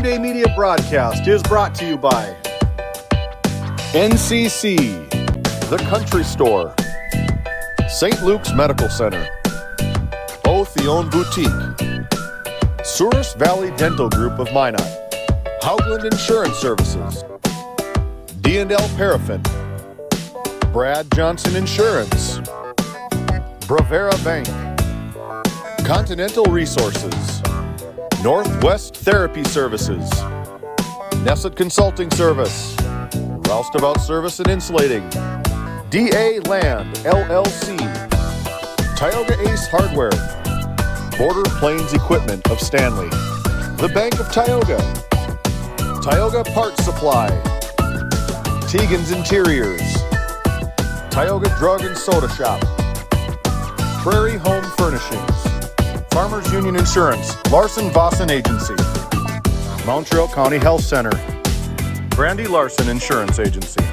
GameDay Media broadcast is brought to you by NCC, The Country Store, St. Luke's Medical Center, O'Theone Boutique, Souris Valley Dental Group of Minot, Haugland Insurance Services, D&L Paraffin, Brad Johnson Insurance, Bravera Bank, Continental Resources, Northwest Therapy Services, Nesset Consulting Service, Roustabout Service and Insulating, DA Land, LLC, Tioga Ace Hardware, Border Plains Equipment of Stanley, The Bank of Tioga, Tioga Parts Supply, Tegan's Interiors, Tioga Drug and Soda Shop, Prairie Home Furnishings, Farmers Union Insurance, Larson Vossen Agency, Montreal County Health Center, Brandy Larson Insurance Agency,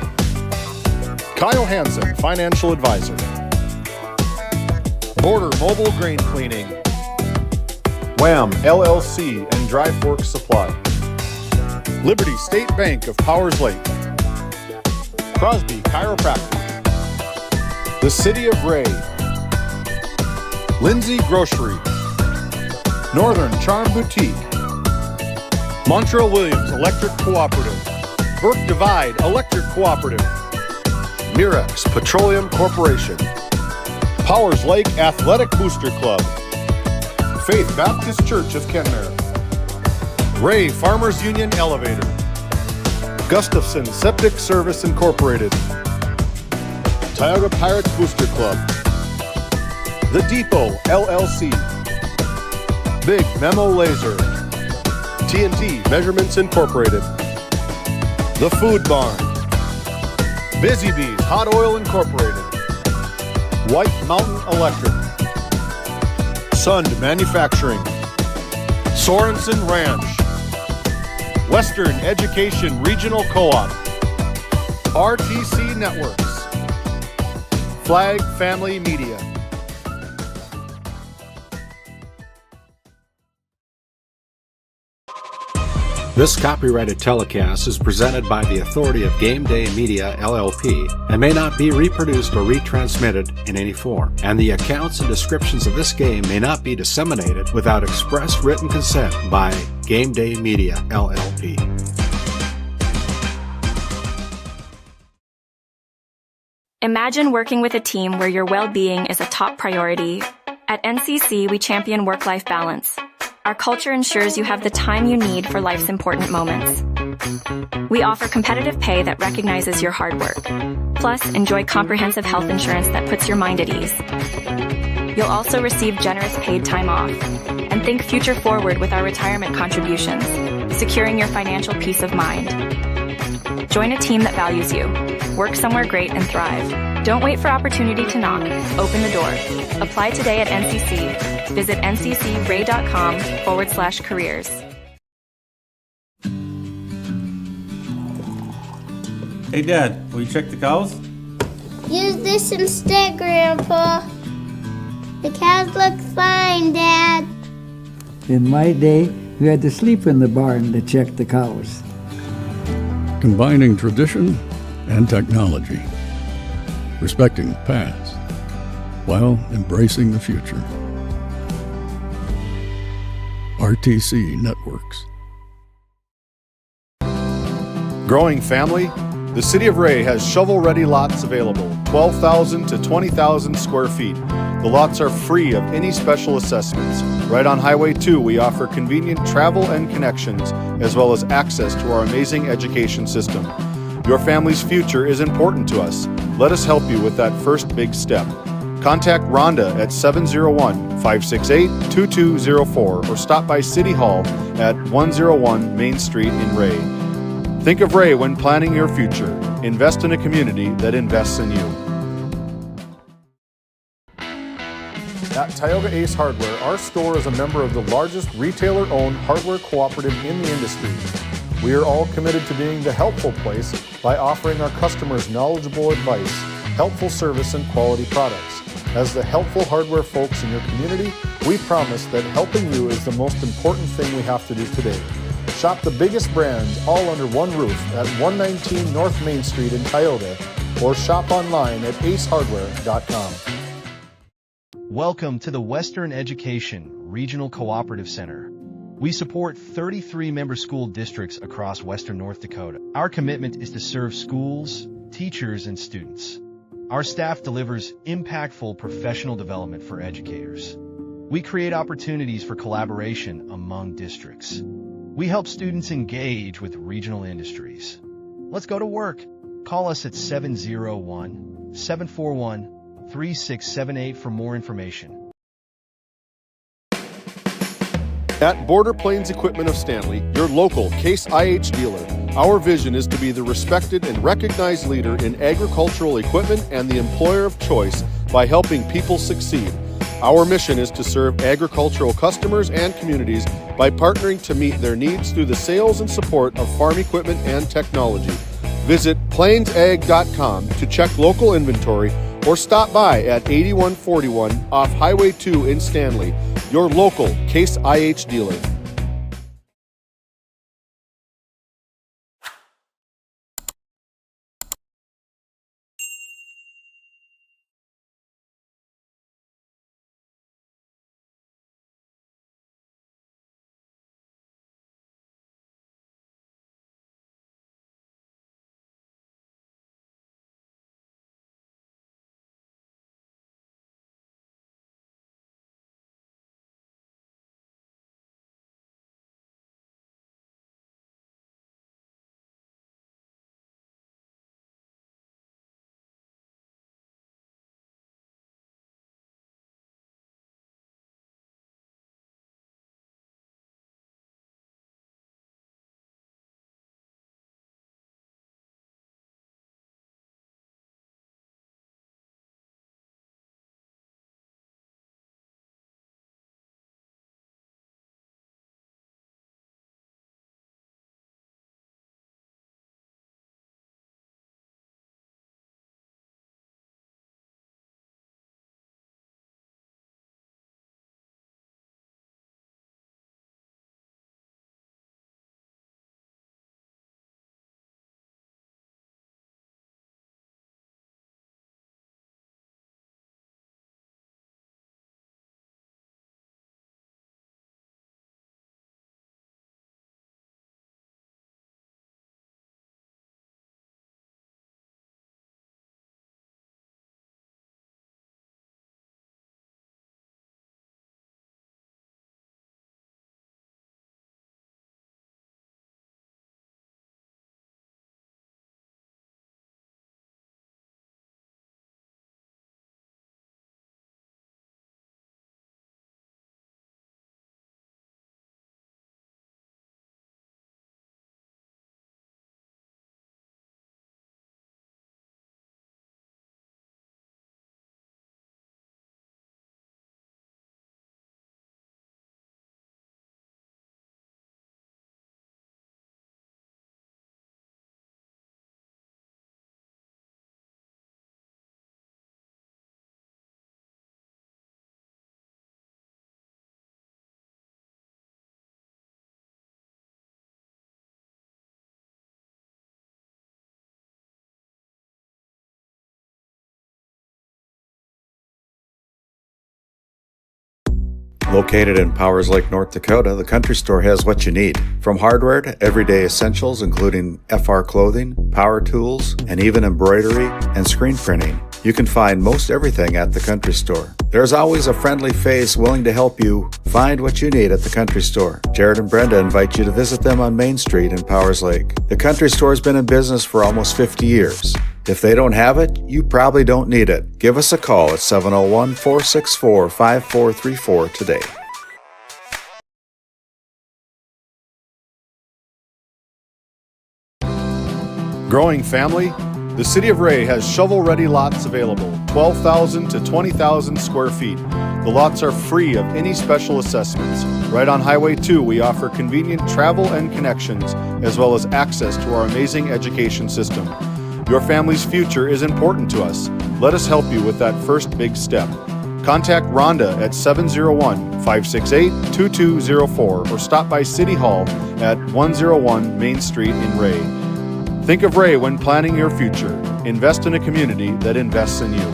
Kyle Hansen, Financial Advisor, Border Mobile Grain Cleaning, Wham! LLC and Dry Fork Supply, Liberty State Bank of Powers Lake, Crosby Chiropractic, The City of Ray, Lindsay Grocery, Northern Charm Boutique, Montreal Williams Electric Cooperative, Burke Divide Electric Cooperative, Mirex Petroleum Corporation, Powers Lake Athletic Booster Club, Faith Baptist Church of Kenmare, Ray Farmers Union Elevator, Gustafson Septic Service Incorporated, Tioga Pirates Booster Club, The Depot LLC, Big Memo Laser, T&T Measurements Incorporated, The Food Barn, Busy Bees Hot Oil Incorporated, White Mountain Electric, Sund Manufacturing, Sorensen Ranch, Western Education Regional Co-op, RTC Networks, Flag Family Media. This copyrighted telecast is presented by the authority of GameDay Media, LLP, and may not be reproduced or retransmitted in any form. And the accounts and descriptions of this game may not be disseminated without express written consent by GameDay Media, LLP. Imagine working with a team where your well-being is a top priority. At NCC, we champion work-life balance. Our culture ensures you have the time you need for life's important moments. We offer competitive pay that recognizes your hard work. Plus, enjoy comprehensive health insurance that puts your mind at ease. You'll also receive generous paid time off. And think future forward with our retirement contributions, securing your financial peace of mind. Join a team that values you. Work somewhere great and thrive. Don't wait for opportunity to knock. Open the door. Apply today at NCC. Visit nccray.com/careers. Hey, Dad, will you check the cows? Use this instead, Grandpa. The cows look fine, Dad. In my day, we had to sleep in the barn to check the cows. Combining tradition and technology, respecting the past while embracing the future. RTC Networks. Growing family? The City of Ray has shovel-ready lots available, 12,000 to 20,000 square feet. The lots are free of any special assessments. Right on Highway 2, we offer convenient travel and connections, as well as access to our amazing education system. Your family's future is important to us. Let us help you with that first big step. Contact Rhonda at 701-568-2204 or stop by City Hall at 101 Main Street in Ray. Think of Ray when planning your future. Invest in a community that invests in you. At Tioga Ace Hardware, our store is a member of the largest retailer-owned hardware cooperative in the industry. We are all committed to being the helpful place by offering our customers knowledgeable advice, helpful service, and quality products. As the helpful hardware folks in your community, we promise that helping you is the most important thing we have to do today. Shop the biggest brands all under one roof at 119 North Main Street in Toyota, or shop online at acehardware.com. Welcome to the Western Education Regional Cooperative Center. We support 33 member school districts across Western North Dakota. Our commitment is to serve schools, teachers, and students. Our staff delivers impactful professional development for educators. We create opportunities for collaboration among districts. We help students engage with regional industries. Let's go to work. Call us at 701-741-3678 for more information. At Border Plains Equipment of Stanley, your local Case IH dealer, our vision is to be the respected and recognized leader in agricultural equipment and the employer of choice by helping people succeed. Our mission is to serve agricultural customers and communities by partnering to meet their needs through the sales and support of farm equipment and technology. Visit plainsag.com to check local inventory or stop by at 8141 off Highway 2 in Stanley, your local Case IH dealer. Located in Powers Lake, North Dakota, the Country Store has what you need. From hardware to everyday essentials, including FR clothing, power tools, and even embroidery and screen printing. You can find most everything at the Country Store. There's always a friendly face willing to help you find what you need at the Country Store. Jared and Brenda invite you to visit them on Main Street in Powers Lake. The Country Store has been in business for almost 50 years. If they don't have it, you probably don't need it. Give us a call at 701-464-5434 today. Growing family? The City of Ray has shovel-ready lots available, 12,000 to 20,000 square feet. The lots are free of any special assessments. Right on Highway 2, we offer convenient travel and connections, as well as access to our amazing education system. Your family's future is important to us. Let us help you with that first big step. Contact Rhonda at 701-568-2204 or stop by City Hall at 101 Main Street in Ray. Think of Ray when planning your future. Invest in a community that invests in you.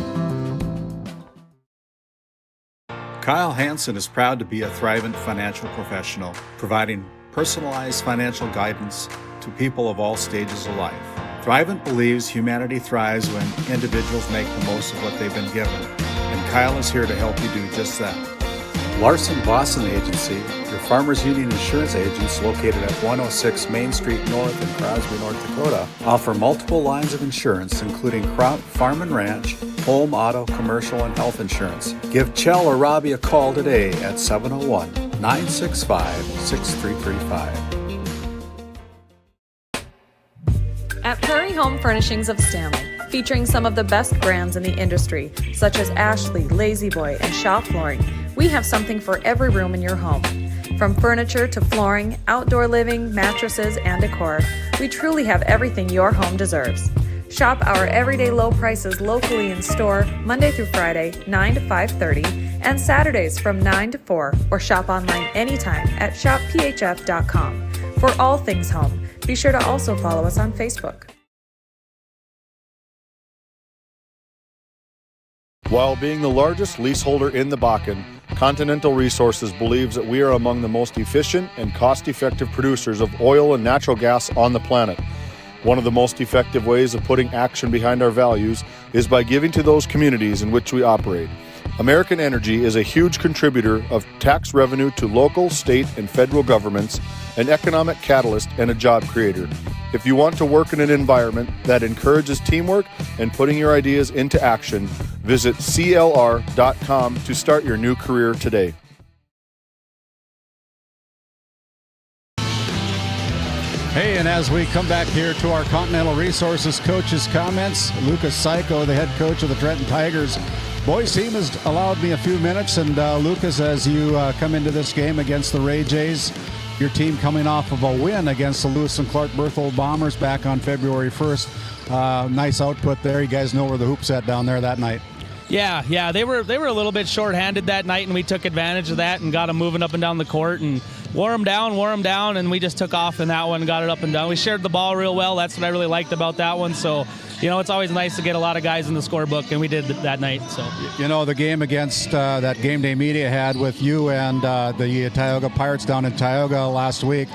Kyle Hansen is proud to be a Thrivent financial professional, providing personalized financial guidance to people of all stages of life. Thrivent believes humanity thrives when individuals make the most of what they've been given, and Kyle is here to help you do just that. Larson Boston Agency, your Farmers Union insurance agents located at 106 Main Street North in Crosby, North Dakota, offer multiple lines of insurance, including crop, farm and ranch, home, auto, commercial, and health insurance. Give Chell or Robbie a call today at 701-965-6335. At Prairie Home Furnishings of Stanley, featuring some of the best brands in the industry, such as Ashley, Lazy Boy, and Shaw Flooring, we have something for every room in your home. From furniture to flooring, outdoor living, mattresses, and decor, we truly have everything your home deserves. Shop our everyday low prices locally in store Monday through Friday, 9 to 5:30, and Saturdays from 9 to 4, or shop online anytime at shopphf.com. For all things home, be sure to also follow us on Facebook. While being the largest leaseholder in the Bakken, Continental Resources believes that we are among the most efficient and cost-effective producers of oil and natural gas on the planet. One of the most effective ways of putting action behind our values is by giving to those communities in which we operate. American Energy is a huge contributor of tax revenue to local, state, and federal governments, an economic catalyst, and a job creator. If you want to work in an environment that encourages teamwork and putting your ideas into action, visit CLR.com to start your new career today. Hey, and as we come back here to our Continental Resources coaches' comments, Lucas Psycho, the head coach of the Trenton Tigers. Boys team has allowed me a few minutes, and Lucas, as you come into this game against the Ray Jays, your team coming off of a win against the Lewis and Clark Berthold Bombers back on February 1st. Nice output there. You guys know where the hoop's at down there that night. Yeah, they were a little bit short-handed that night, and we took advantage of that and got them moving up and down the court and wore them down, and we just took off in that one and got it up and down. We shared the ball real well. That's what I really liked about that one. So, it's always nice to get a lot of guys in the scorebook, and we did that night. So, the game against that GameDay Media had with you and the Tioga Pirates down in Tioga last week.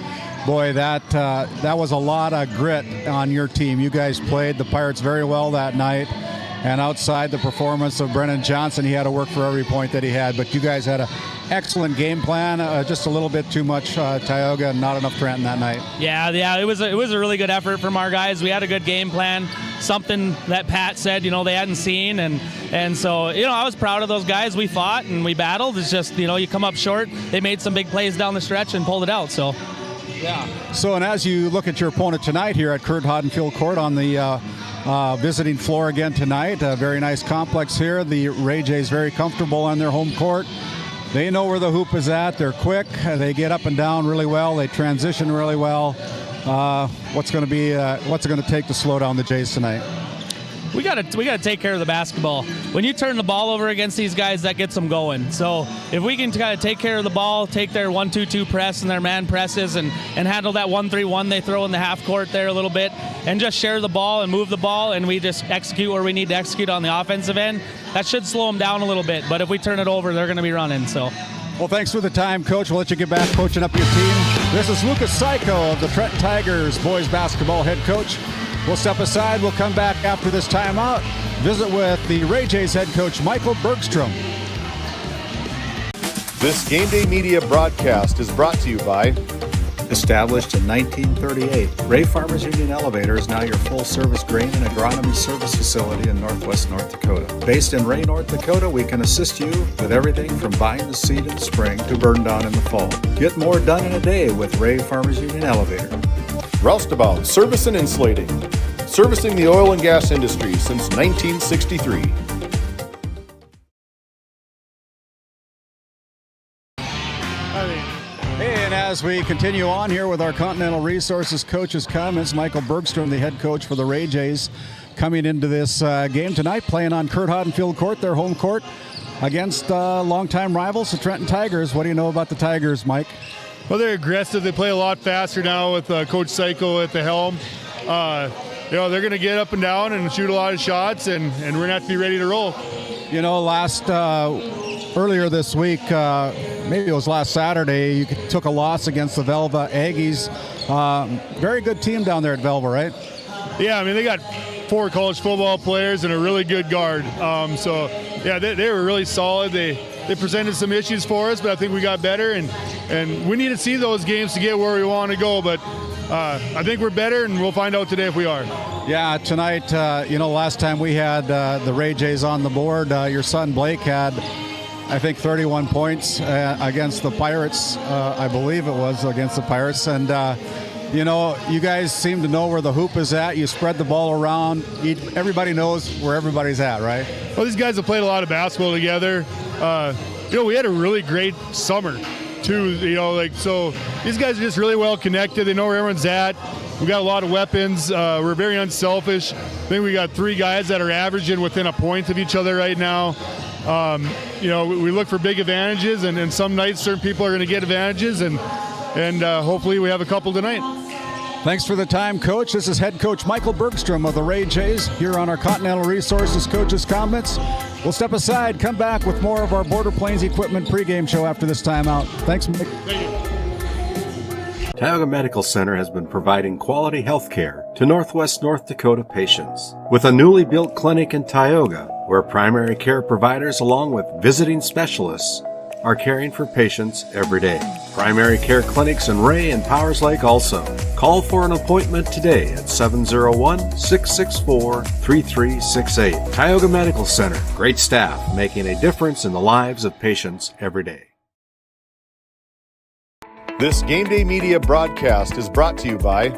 Boy, that was a lot of grit on your team. You guys played the Pirates very well that night. And outside the performance of Brennan Johnson, he had to work for every point that he had. But you guys had an excellent game plan. Just a little bit too much Tioga and not enough Trenton that night. Yeah. It was a really good effort from our guys. We had a good game plan. Something that Pat said, they hadn't seen. And so, I was proud of those guys. We fought and we battled. It's just, you come up short. They made some big plays down the stretch and pulled it out. So, yeah. So, and as you look at your opponent tonight here at Kurt Hodden Field Court on the visiting floor again tonight. A very nice complex here. The Ray Jays very comfortable on their home court. They know where the hoop is at. They're quick. They get up and down really well. They transition really well. What's it going to take to slow down the Jays tonight? We got to take care of the basketball. When you turn the ball over against these guys, that gets them going. So if we can kind of take care of the ball, take their 1-2-2 press and their man presses and handle that 1-3-1 they throw in the half court there a little bit and just share the ball and move the ball, and we just execute where we need to execute on the offensive end, that should slow them down a little bit. But if we turn it over, they're going to be running. So. Well, thanks for the time, Coach. We'll let you get back coaching up your team. This is Lucas Psycho of the Trenton Tigers boys basketball head coach. We'll step aside. We'll come back after this timeout. Visit with the Ray Jays head coach, Michael Bergstrom. This Game Day Media broadcast is brought to you by... Established in 1938, Ray Farmers Union Elevator is now your full-service grain and agronomy service facility in northwest North Dakota. Based in Ray, North Dakota, we can assist you with everything from buying the seed in the spring to burn down in the fall. Get more done in a day with Ray Farmers Union Elevator. Roustabout Service and Insulating, servicing the oil and gas industry since 1963. And as we continue on here with our Continental Resources coaches' comments, Michael Bergstrom, the head coach for the Ray Jays, coming into this game tonight, playing on Kurt Hodden Field Court, their home court. against longtime rivals, the Trenton Tigers. What do you know about the Tigers, Mike? Well, they're aggressive. They play a lot faster now with Coach Seiko at the helm. They're going to get up and down and shoot a lot of shots, and we're going to have to be ready to roll. Earlier this week, maybe it was last Saturday, you took a loss against the Velva Aggies. Very good team down there at Velva, right? Yeah, they got 4 college football players and a really good guard. They were really solid. They presented some issues for us, but I think we got better, and we need to see those games to get where we want to go. But I think we're better, and we'll find out today if we are. Yeah, tonight, last time we had the Ray Jays on the board, your son Blake had, I think, 31 points against the Pirates. I believe it was against the Pirates. And, you guys seem to know where the hoop is at. You spread the ball around. Everybody knows where everybody's at, right? Well, these guys have played a lot of basketball together. We had a really great summer, too. So these guys are just really well connected. They know where everyone's at. We got a lot of weapons. We're very unselfish. I think we got 3 guys that are averaging within a point of each other right now. We look for big advantages, and some nights certain people are going to get advantages, and hopefully we have a couple tonight. Thanks for the time, Coach. This is head coach Michael Bergstrom of the Ray Jays here on our Continental Resources Coaches Comments. We'll step aside, come back with more of our Border Plains Equipment pregame show after this timeout. Thanks, Mike. Thank you. Tioga Medical Center has been providing quality health care to Northwest North Dakota patients. With a newly built clinic in Tioga, where primary care providers along with visiting specialists are caring for patients every day. Primary care clinics in Ray and Powers Lake also. Call for an appointment today at 701-664-3368. Tioga Medical Center. Great staff making a difference in the lives of patients every day. This Game Day Media broadcast is brought to you by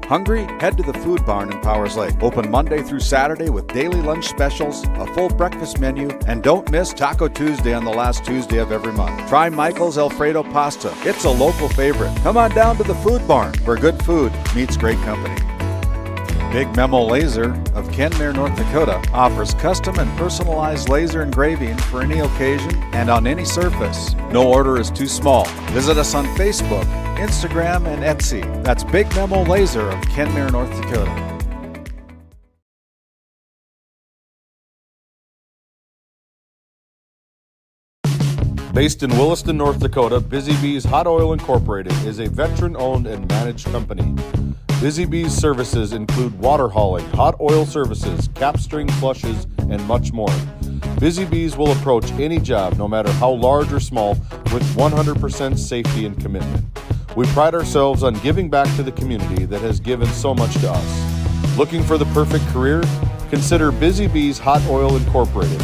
Hungry? Head to the Food Barn in Powers Lake. Open Monday through Saturday with daily lunch specials, a full breakfast menu, and don't miss Taco Tuesday on the last Tuesday of every month. Try Michael's Alfredo Pasta. It's a local favorite. Come on down to the Food Barn, where good food meets great company. Big Memo Laser of Kenmare, North Dakota offers custom and personalized laser engraving for any occasion and on any surface. No order is too small. Visit us on Facebook, Instagram, and Etsy. That's Big Memo Laser of Kenmare, North Dakota. Based in Williston, North Dakota, Busy Bees Hot Oil Incorporated is a veteran-owned and managed company. Busy Bees services include water hauling, hot oil services, cap string flushes, and much more. Busy Bees will approach any job, no matter how large or small, with 100% safety and commitment. We pride ourselves on giving back to the community that has given so much to us. Looking for the perfect career? Consider Busy Bees Hot Oil Incorporated.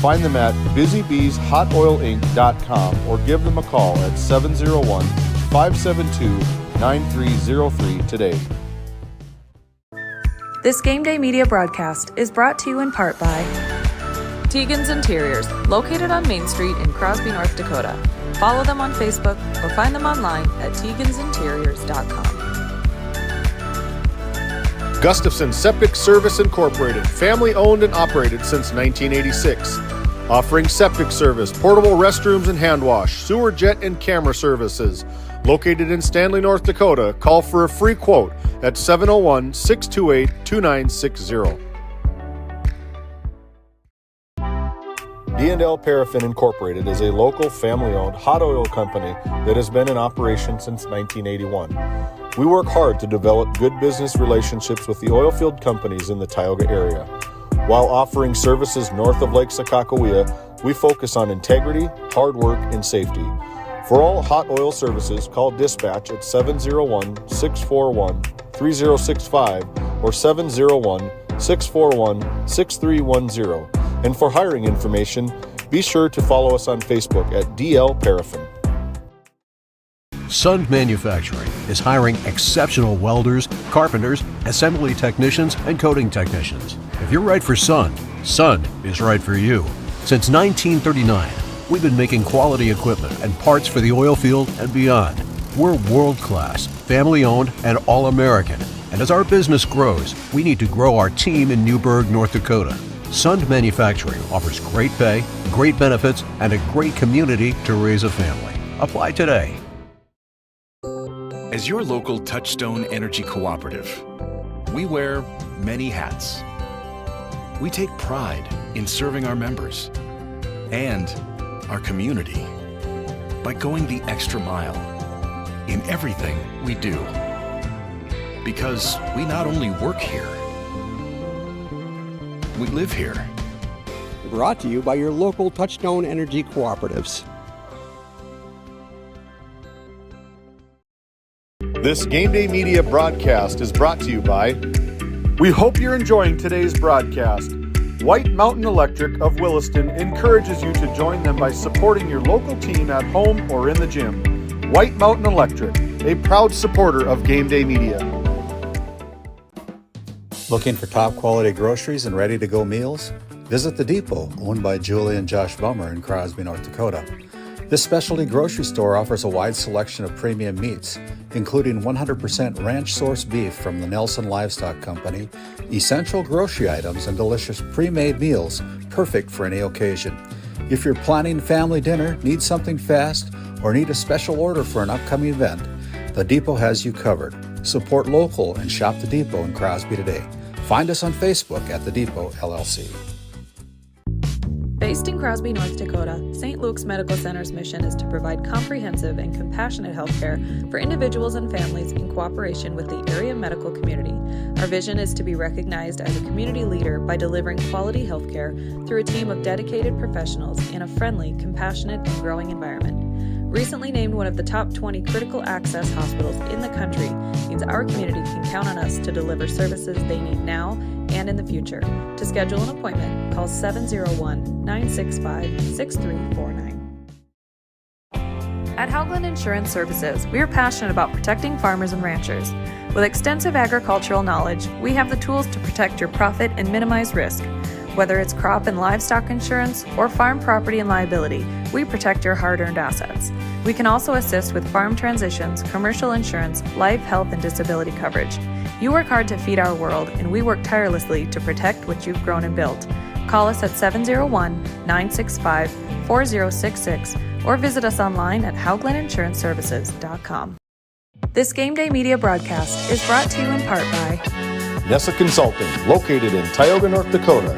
Find them at busybbeeshotoilinc.com or give them a call at 701-572-9303 today. This Game Day Media broadcast is brought to you in part by Tegan's Interiors, located on Main Street in Crosby, North Dakota. Follow them on Facebook or find them online at tegansinteriors.com. Gustafson Septic Service Incorporated, family owned and operated since 1986. Offering septic service, portable restrooms and hand wash, sewer jet and camera services. Located in Stanley, North Dakota, call for a free quote at 701-628-2960. D&L Paraffin Incorporated is a local family-owned hot oil company that has been in operation since 1981. We work hard to develop good business relationships with the oilfield companies in the Tioga area. While offering services north of Lake Sakakawea, we focus on integrity, hard work, and safety. For all hot oil services, call dispatch at 701-641-3065 or 701-641-6310. And for hiring information, be sure to follow us on Facebook at DL Paraffin. Sund Manufacturing is hiring exceptional welders, carpenters, assembly technicians, and coating technicians. If you're right for Sund, Sund is right for you. Since 1939, we've been making quality equipment and parts for the oil field and beyond. We're world-class, family-owned, and all-American. And as our business grows, we need to grow our team in Newburgh, North Dakota. Sund Manufacturing offers great pay, great benefits, and a great community to raise a family. Apply today. As your local Touchstone Energy Cooperative, we wear many hats. We take pride in serving our members and our community by going the extra mile in everything we do. Because we not only work here, we live here. Brought to you by your local Touchstone Energy Cooperatives. This Game Day Media broadcast is brought to you by. We hope you're enjoying today's broadcast. White Mountain Electric of Williston encourages you to join them by supporting your local team at home or in the gym. White Mountain Electric, a proud supporter of Game Day Media. Looking for top quality groceries and ready to go meals? Visit The Depot, owned by Julie and Josh Bummer in Crosby, North Dakota. This specialty grocery store offers a wide selection of premium meats, including 100% ranch-sourced beef from the Nelson Livestock Company, essential grocery items, and delicious pre-made meals perfect for any occasion. If you're planning family dinner, need something fast, or need a special order for an upcoming event, The Depot has you covered. Support local and shop The Depot in Crosby today. Find us on Facebook at The Depot LLC. Based in Crosby, North Dakota, St. Luke's Medical Center's mission is to provide comprehensive and compassionate health care for individuals and families in cooperation with the area medical community. Our vision is to be recognized as a community leader by delivering quality health care through a team of dedicated professionals in a friendly, compassionate, and growing environment. Recently named one of the top 20 critical access hospitals in the country means our community can count on us to deliver services they need now and in the future. To schedule an appointment, call 701-965-6349. At Haugland Insurance Services, we are passionate about protecting farmers and ranchers. With extensive agricultural knowledge, we have the tools to protect your profit and minimize risk. Whether it's crop and livestock insurance or farm property and liability, we protect your hard-earned assets. We can also assist with farm transitions, commercial insurance, life, health, and disability coverage. You work hard to feed our world, and we work tirelessly to protect what you've grown and built. Call us at 701-965-4066 or visit us online at HauglandInsuranceServices.com. This Game Day Media broadcast is brought to you in part by Nessa Consulting, located in Tioga, North Dakota.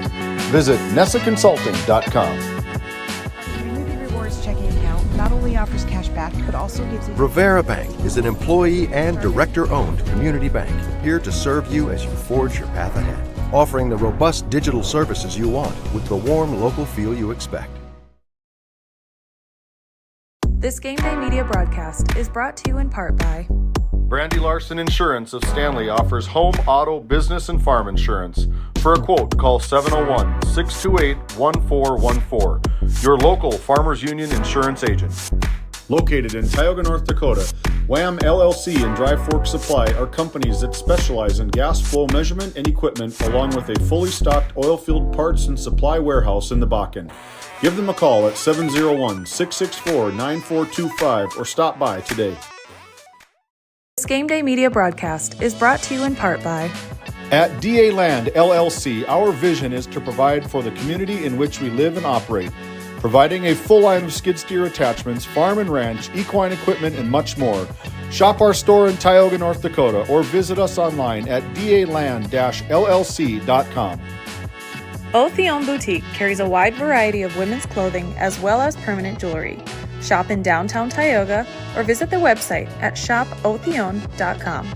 Visit NessaConsulting.com. Community Rewards checking account not only offers cash back, but also gives you... Rivera Bank is an employee and director-owned community bank, here to serve you as you forge your path ahead, offering the robust digital services you want with the warm local feel you expect. This Game Day Media broadcast is brought to you in part by Brandy Larson Insurance of Stanley offers home, auto, business, and farm insurance. For a quote, call 701-628-1414. Your local Farmers Union insurance agent. Located in Tioga, North Dakota, WHAM LLC and Dry Fork Supply are companies that specialize in gas flow measurement and equipment, along with a fully stocked oil field parts and supply warehouse in the Bakken. Give them a call at 701-664-9425 or stop by today. This Game Day Media broadcast is brought to you in part by At DA Land LLC, our vision is to provide for the community in which we live and operate, providing a full line of skid steer attachments, farm and ranch, equine equipment, and much more. Shop our store in Tioga, North Dakota, or visit us online at daland-llc.com. Otheon Boutique carries a wide variety of women's clothing as well as permanent jewelry. Shop in downtown Tioga or visit their website at shopotheon.com.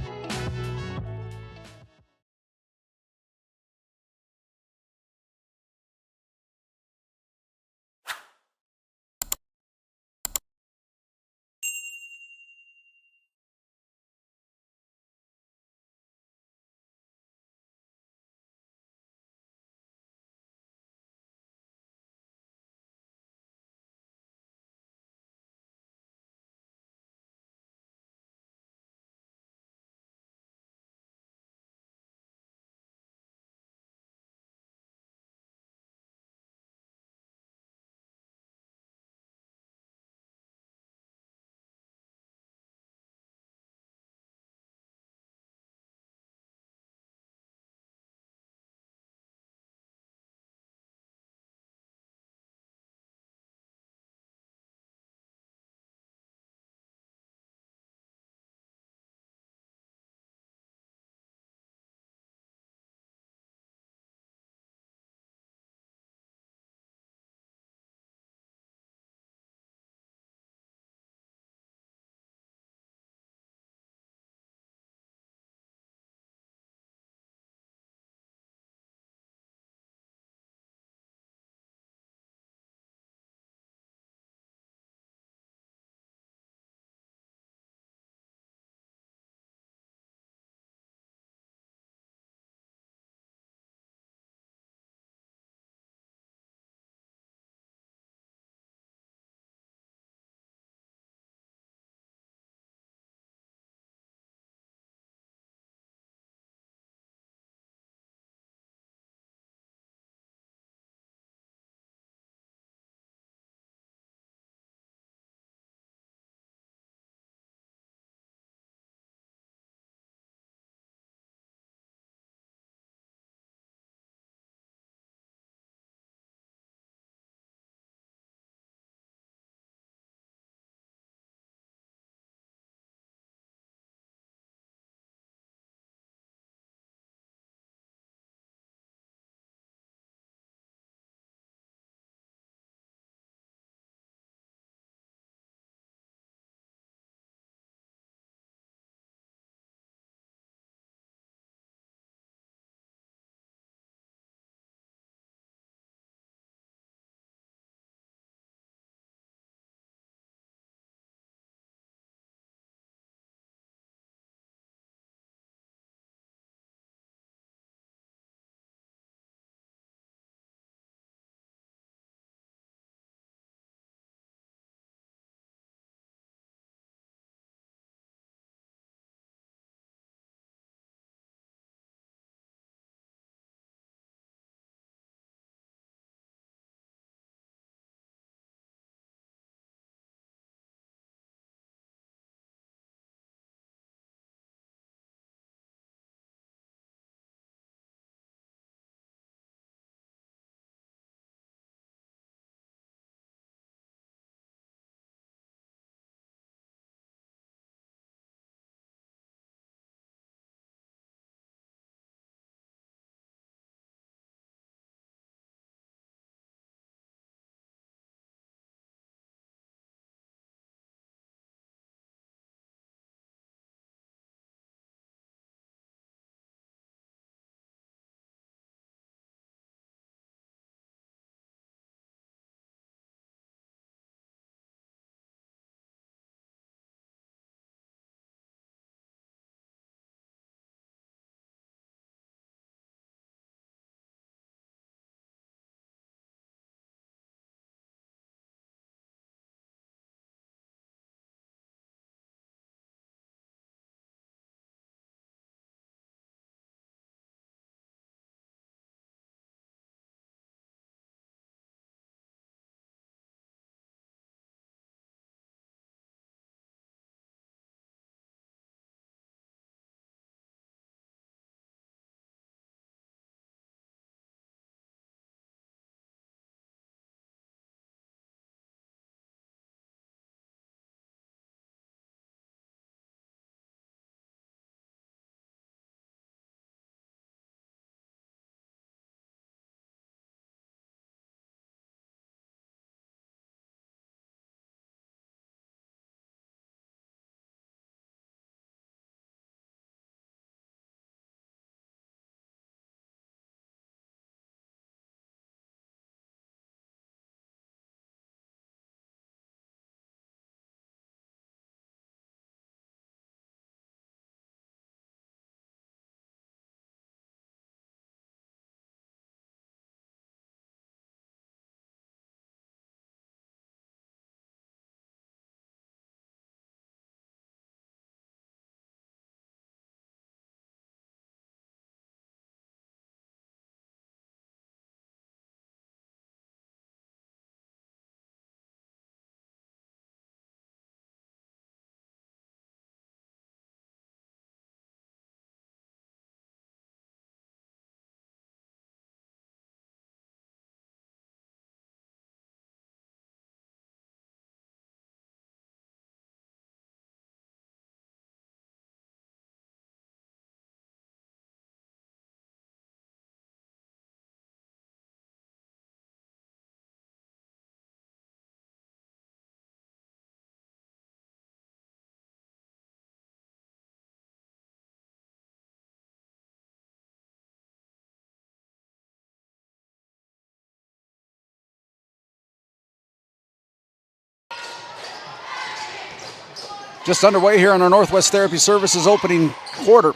Just underway here on our Northwest Therapy Services opening quarter.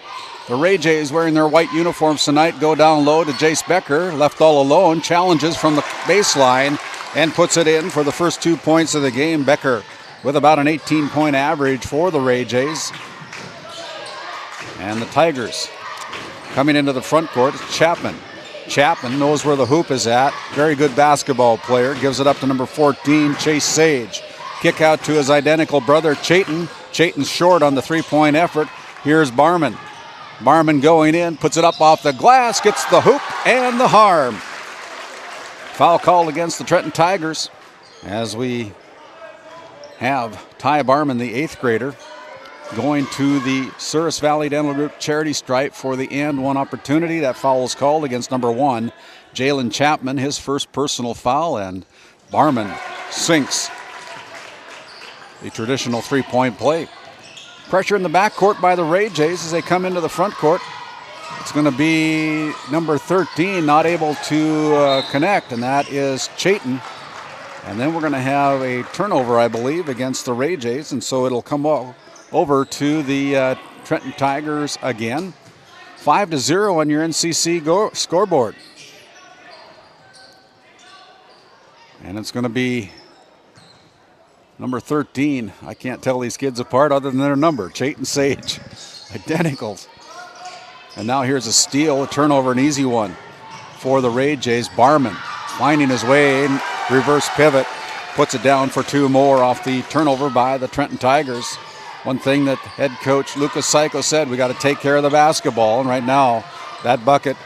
The Ray Jays, wearing their white uniforms tonight, go down low to Jace Becker, left all alone, challenges from the baseline and puts it in for the first 2 points of the game. Becker with about an 18-point average for the Ray Jays. And the Tigers coming into the front court, Chapman. Chapman knows where the hoop is at. Very good basketball player. Gives it up to number 14, Chase Sage. Kick out to his identical brother, Chayton. Chayton's short on the three-point effort. Here's Barman. Barman going in, puts it up off the glass, gets the hoop and the harm. Foul called against the Trenton Tigers as we have Ty Barman, the 8th grader, going to the Souris Valley Dental Group charity stripe for the and one opportunity. That foul is called against number 1, Jalen Chapman, his first personal foul, and Barman sinks the traditional three-point play. Pressure in the backcourt by the Ray Jays as they come into the front court. It's going to be number 13 not able to connect, and that is Chayton. And then we're going to have a turnover, I believe, against the Ray Jays, and so it'll come over to the Trenton Tigers again. 5-0 on your NCC scoreboard. And it's going to be number 13. I can't tell these kids apart other than their number. Chayton Sage. Identicals. And now here's a steal, a turnover, an easy one for the Ray Jays. Barman finding his way in, reverse pivot, puts it down for 2 more off the turnover by the Trenton Tigers. One thing that head coach Lucas Psycho said, we got to take care of the basketball. And right now, that bucket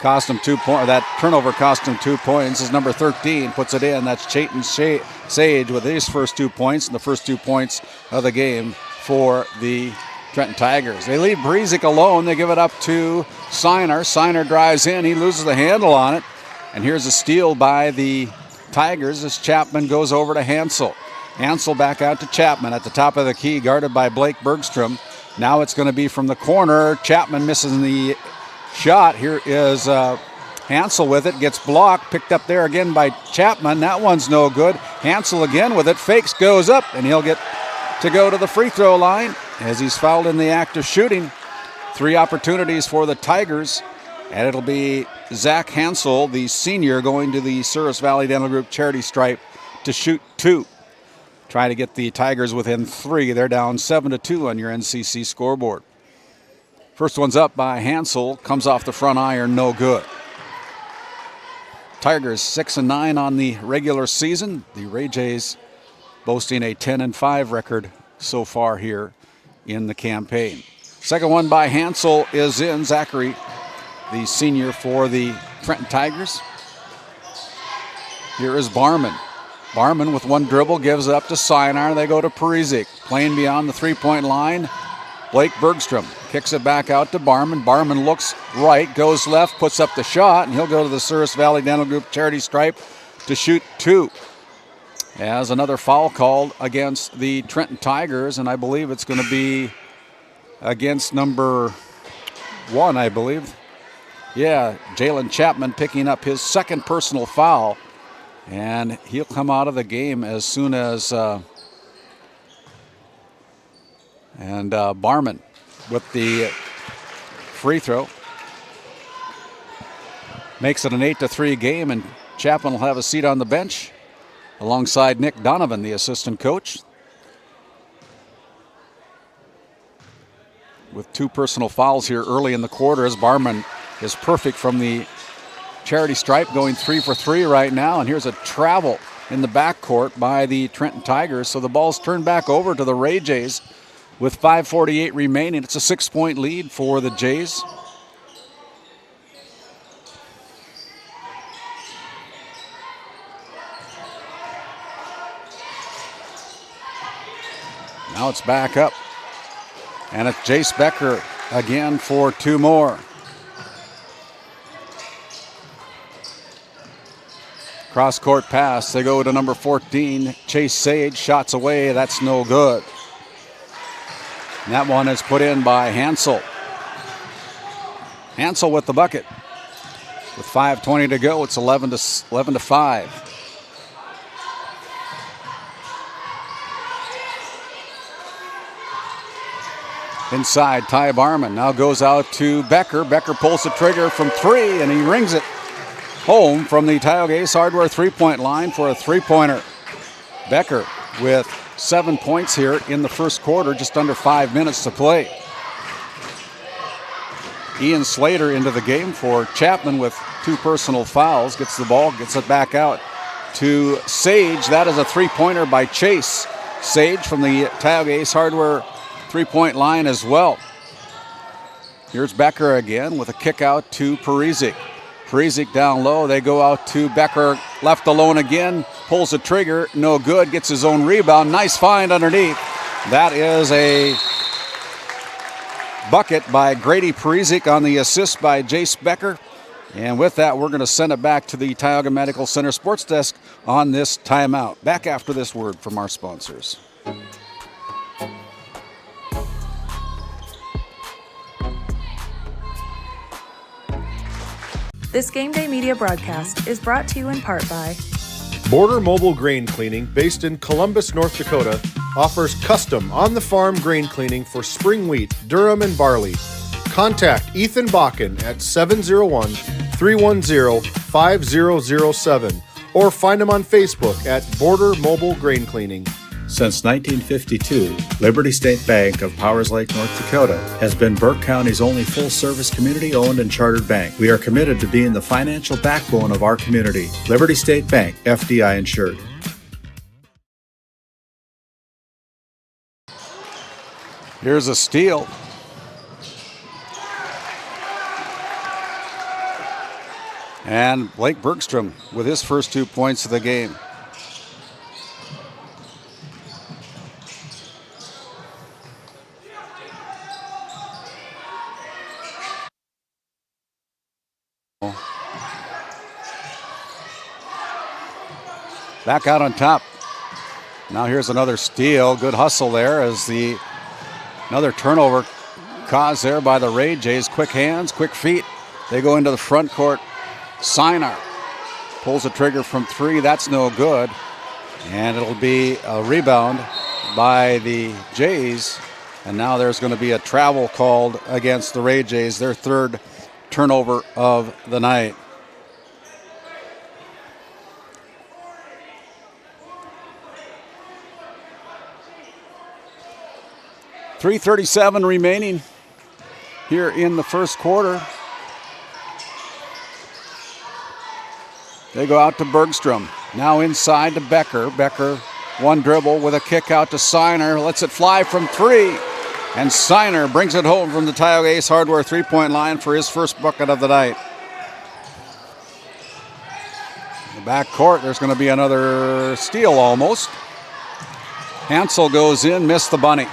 cost him 2 points. That turnover cost him 2 points. His number 13 puts it in. That's Chayton Sage with his first 2 points and the first 2 points of the game for the Trenton Tigers. They leave Breezik alone. They give it up to Siner. Siner drives in. He loses the handle on it. And here's a steal by the Tigers as Chapman goes over to Hansel. Hansel back out to Chapman at the top of the key, guarded by Blake Bergstrom. Now it's going to be from the corner. Chapman misses the shot. Here is Hansel with it. Gets blocked. Picked up there again by Chapman. That one's no good. Hansel again with it. Fakes, goes up, and he'll get to go to the free throw line as he's fouled in the act of shooting. 3 opportunities for the Tigers, and it'll be Zach Hansel, the senior, going to the Souris Valley Dental Group charity stripe to shoot 2. Try to get the Tigers within 3. They're down 7-2 on your NCC scoreboard. First one's up by Hansel, comes off the front iron, no good. Tigers 6-9 on the regular season. The Ray Jays boasting a 10-5 record so far here in the campaign. Second one by Hansel is in. Zachary, the senior for the Trenton Tigers. Here is Barman. Barman with one dribble gives it up to Sinar. They go to Perizic. Playing beyond the three-point line. Blake Bergstrom kicks it back out to Barman. Barman looks right, goes left, puts up the shot, and he'll go to the Souris Valley Dental Group charity stripe to shoot 2. As another foul called against the Trenton Tigers, and I believe it's going to be against number 1, I believe. Yeah, Jalen Chapman picking up his second personal foul, and he'll come out of the game as soon as Barman with the free throw. Makes it an 8-3 game, and Chapman will have a seat on the bench alongside Nick Donovan, the assistant coach. With 2 personal fouls here early in the quarter as Barman is perfect from the charity stripe, going 3 for 3 right now. And here's a travel in the backcourt by the Trenton Tigers. So the ball's turned back over to the Ray Jays with 5:48 remaining. It's a 6-point lead for the Jays. Now it's back up. And it's Jace Becker again for 2 more. Cross-court pass. They go to number 14, Chase Sage. Shots away. That's no good. And that one is put in by Hansel. Hansel with the bucket. With 5:20 to go, it's 11-5. Inside, Ty Barman now goes out to Becker. Becker pulls the trigger from 3, and he rings it home from the Tioga Ace Hardware three-point line for a three-pointer. Becker with 7 points here in the first quarter, just under 5 minutes to play. Ian Slater into the game for Chapman with 2 personal fouls. Gets the ball, gets it back out to Sage. That is a three-pointer by Chase Sage from the Tioga Ace Hardware three-point line as well. Here's Becker again with a kick out to Parizek. Parizek down low. They go out to Becker, left alone again. Pulls the trigger, no good. Gets his own rebound. Nice find underneath. That is a bucket by Grady Parizek on the assist by Jace Becker. And with that, we're going to send it back to the Tioga Medical Center Sports Desk on this timeout. Back after this word from our sponsors. This Game Day Media broadcast is brought to you in part by Border Mobile Grain Cleaning, based in Columbus, North Dakota, offers custom on-the-farm grain cleaning for spring wheat, durum, and barley. Contact Ethan Bakken at 701-310-5007 or find him on Facebook at Border Mobile Grain Cleaning. Since 1952, Liberty State Bank of Powers Lake, North Dakota has been Burke County's only full-service community-owned and chartered bank. We are committed to being the financial backbone of our community. Liberty State Bank, FDI insured. Here's a steal. And Blake Bergstrom with his first 2 points of the game. Back out on top. Now here's another steal. Good hustle there as another turnover caused there by the Ray Jays. Quick hands, quick feet. They go into the front court. Sinar pulls the trigger from 3. That's no good. And it'll be a rebound by the Jays. And now there's going to be a travel called against the Ray Jays, their third turnover of the night. .337 remaining here in the first quarter. They go out to Bergstrom. Now inside to Becker. Becker, one dribble with a kick out to Siner. Lets it fly from 3. And Siner brings it home from the Tioga Ace Hardware three-point line for his first bucket of the night. In the back court, there's going to be another steal almost. Hansel goes in, missed the bunny.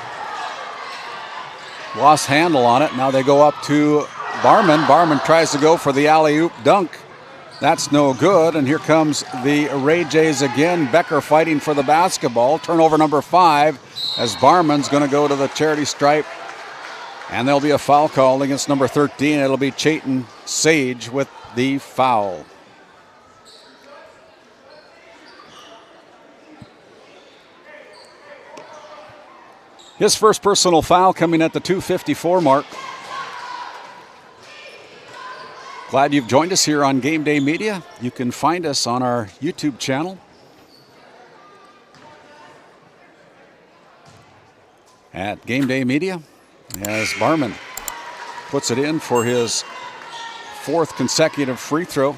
Lost handle on it. Now they go up to Barman. Barman tries to go for the alley-oop dunk. That's no good. And here comes the Ray Jays again. Becker fighting for the basketball. Turnover number 5 as Barman's going to go to the charity stripe. And there'll be a foul called against number 13. It'll be Chayton Sage with the foul. His first personal foul coming at the 2:54 mark. Glad you've joined us here on Game Day Media. You can find us on our YouTube channel at Game Day Media as Barman puts it in for his 4th consecutive free throw. You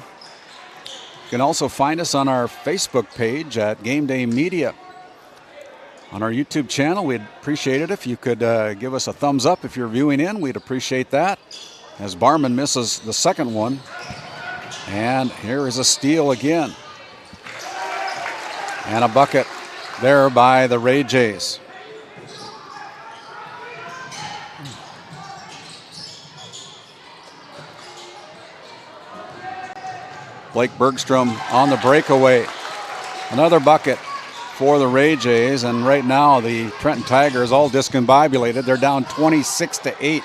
can also find us on our Facebook page at Game Day Media. On our YouTube channel, we'd appreciate it if you could give us a thumbs up if you're viewing in. We'd appreciate that. As Barman misses the second one. And here is a steal again. And a bucket there by the Ray Jays. Blake Bergstrom on the breakaway. Another bucket for the Ray Jays, and right now the Trenton Tigers all discombobulated. They're down 26-8.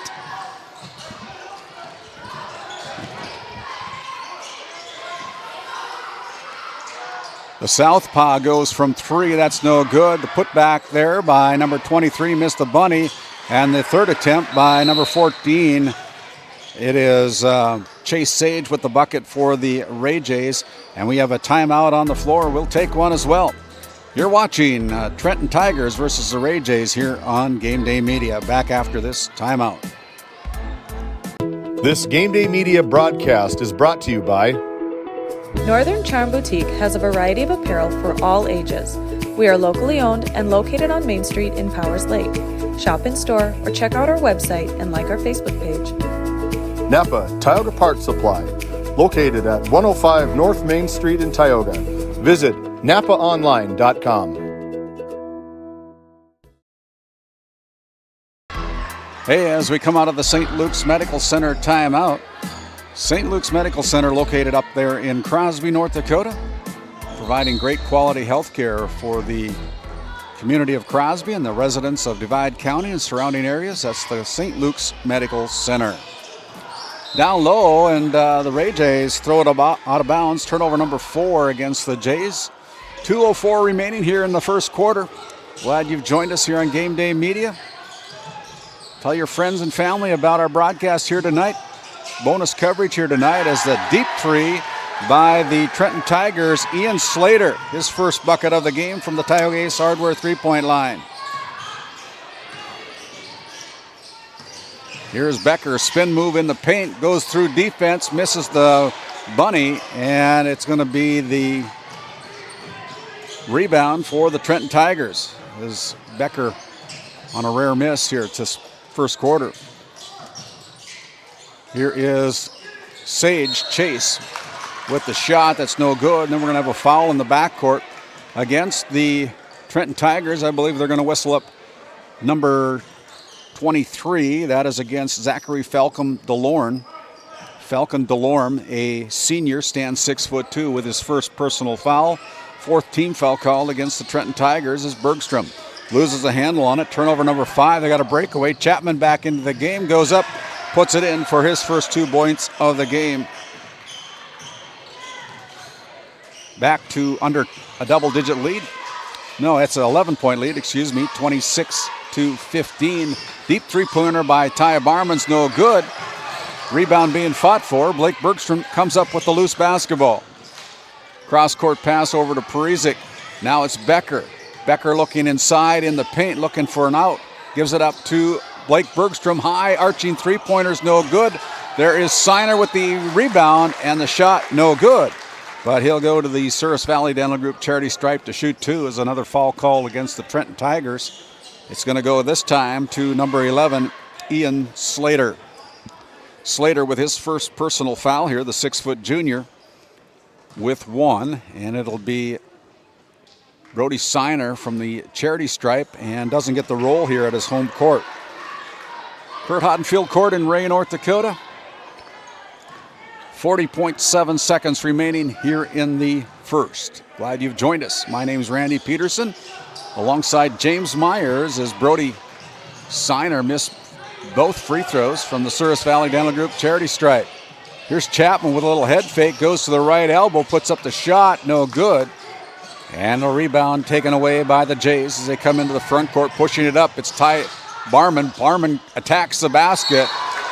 The southpaw goes from 3. That's no good. The putback there by number 23 missed the bunny. And the third attempt by number 14, it is Chase Sage with the bucket for the Ray Jays. And we have a timeout on the floor. We'll take one as well. You're watching Trenton Tigers versus the Ray Jays here on Game Day Media. Back after this timeout. This Game Day Media broadcast is brought to you by Northern Charm Boutique has a variety of apparel for all ages. We are locally owned and located on Main Street in Powers Lake. Shop in store or check out our website and like our Facebook page. Napa Tioga Parts Supply, located at 105 North Main Street in Tioga. Visit napaonline.com. Hey, as we come out of the St. Luke's Medical Center timeout, St. Luke's Medical Center located up there in Crosby, North Dakota, providing great quality health care for the community of Crosby and the residents of Divide County and surrounding areas. That's the St. Luke's Medical Center. Down low, and the Ray Jays throw it out of bounds. Turnover number 4 against the Jays. 2:04 remaining here in the first quarter. Glad you've joined us here on Game Day Media. Tell your friends and family about our broadcast here tonight. Bonus coverage here tonight as the deep three by the Trenton Tigers. Ian Slater, his first bucket of the game from the Tioga Ace Hardware three-point line. Here's Becker, spin move in the paint, goes through defense, misses the bunny, and it's going to be the rebound for the Trenton Tigers. As Becker on a rare miss here to first quarter. Here is Sage Chase with the shot. That's no good. And then we're going to have a foul in the backcourt against the Trenton Tigers. I believe they're going to whistle up number 23. That is against Zachary Falcon DeLorme. Falcon DeLorme, a senior, stands 6'2" with his first personal foul. Fourth team foul called against the Trenton Tigers is Bergstrom. Loses a handle on it. Turnover number 5. They got a breakaway. Chapman back into the game. Goes up, puts it in for his first 2 points of the game. Back to under a double-digit lead. No, it's an 11-point lead, 26-15. Deep three-pointer by Ty Barman's no good. Rebound being fought for. Blake Bergstrom comes up with the loose basketball. Cross-court pass over to Parizek. Now it's Becker. Becker looking inside in the paint, looking for an out. Gives it up to Blake Bergstrom. High, arching three-pointers, no good. There is Siner with the rebound, and the shot, no good. But he'll go to the Souris Valley Dental Group charity stripe to shoot 2 as another foul call against the Trenton Tigers. It's going to go this time to number 11, Ian Slater. Slater with his first personal foul here, the 6-foot junior, with 1. And it'll be Brody Siner from the charity stripe and doesn't get the roll here at his home court. Kurt Hottenfield Court in Ray, North Dakota. 40.7 seconds remaining here in the first. Glad you've joined us. My name's Randy Peterson. Alongside James Myers as Brody Siner missed both free throws from the Souris Valley Dental Group charity stripe. Here's Chapman with a little head fake, goes to the right elbow, puts up the shot, no good. And a rebound taken away by the Jays as they come into the front court, pushing it up. It's Ty Barman. Barman attacks the basket,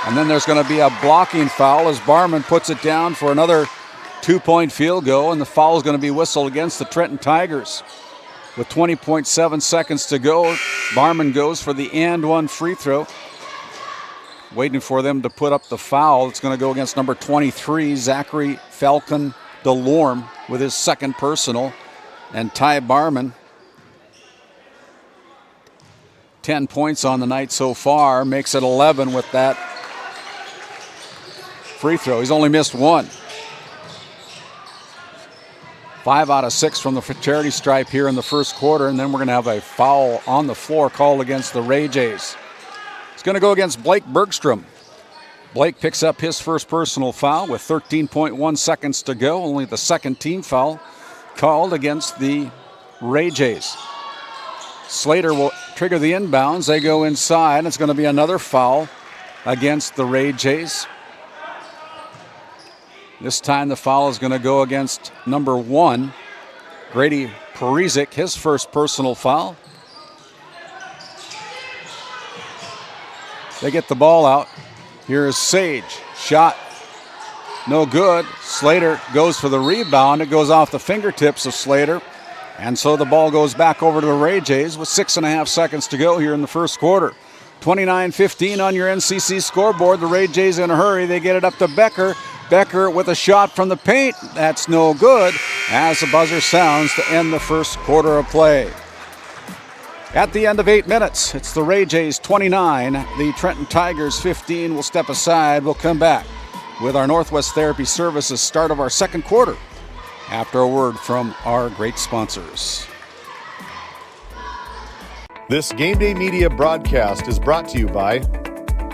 and then there's going to be a blocking foul as Barman puts it down for another 2-point field goal, and the foul is going to be whistled against the Trenton Tigers. With 20.7 seconds to go, Barman goes for the and one free throw. Waiting for them to put up the foul. It's going to go against number 23, Zachary Falcon DeLorme, with his second personal. And Ty Barman, 10 points on the night so far, makes it 11 with that free throw. He's only missed 1. 5 out of 6 from the charity stripe here in the first quarter, and then we're going to have a foul on the floor called against the Ray Jays. It's going to go against Blake Bergstrom. Blake picks up his first personal foul with 13.1 seconds to go, only the second team foul called against the Ray Jays. Slater will trigger the inbounds. They go inside. It's going to be another foul against the Ray Jays. This time the foul is going to go against number 1, Grady Parizek, his first personal foul. They get the ball out. Here's Sage. Shot. No good. Slater goes for the rebound. It goes off the fingertips of Slater. And so the ball goes back over to the Ray Jays with 6.5 seconds to go here in the first quarter. 29-15 on your NCC scoreboard. The Ray Jays in a hurry. They get it up to Becker. Becker with a shot from the paint. That's no good as the buzzer sounds to end the first quarter of play. At the end of 8 minutes, it's the Ray Jays 29, the Trenton Tigers 15. We'll step aside. We'll come back with our Northwest Therapy Services start of our second quarter after a word from our great sponsors. This Game Day Media broadcast is brought to you by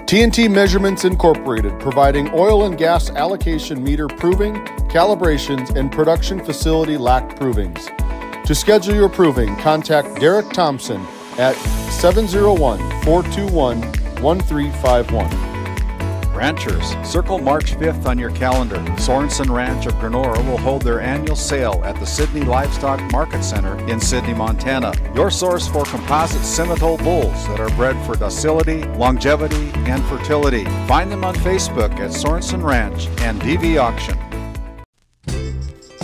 TNT Measurements Incorporated, providing oil and gas allocation meter proving, calibrations, and production facility lack provings. To schedule your proving, contact Derek Thompson at 701-421-1351. Ranchers, circle March 5th on your calendar. Sorensen Ranch of Grenora will hold their annual sale at the Sydney Livestock Market Center in Sydney, Montana. Your source for composite Simmental bulls that are bred for docility, longevity, and fertility. Find them on Facebook at Sorensen Ranch and DV Auction.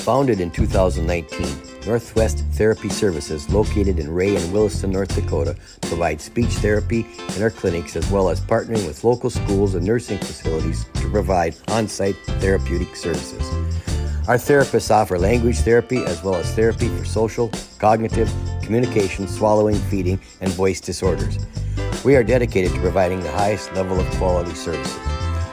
Founded in 2019, Northwest Therapy Services, located in Ray and Williston, North Dakota, provides speech therapy in our clinics as well as partnering with local schools and nursing facilities to provide on-site therapeutic services. Our therapists offer language therapy as well as therapy for social, cognitive, communication, swallowing, feeding, and voice disorders. We are dedicated to providing the highest level of quality services.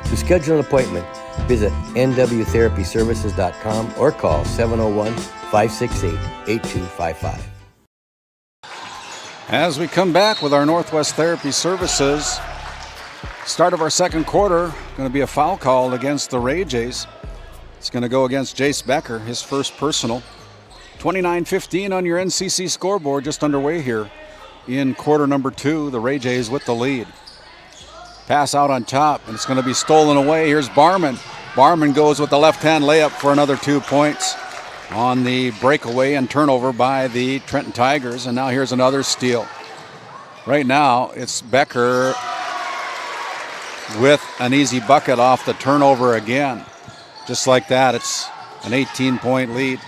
To schedule an appointment, visit nwtherapyservices.com or call 701-568-8255. As we come back with our Northwest Therapy Services, start of our second quarter, going to be a foul call against the Ray Jays. It's going to go against Jace Becker, his first personal. 29-15 on your NCC scoreboard, just underway here in quarter number 2. The Ray Jays with the lead. Pass out on top, and it's going to be stolen away. Here's Barman. Barman goes with the left-hand layup for another 2 points on the breakaway and turnover by the Trenton Tigers. And now here's another steal. Right now, it's Becker with an easy bucket off the turnover again. Just like that, it's an 18-point lead.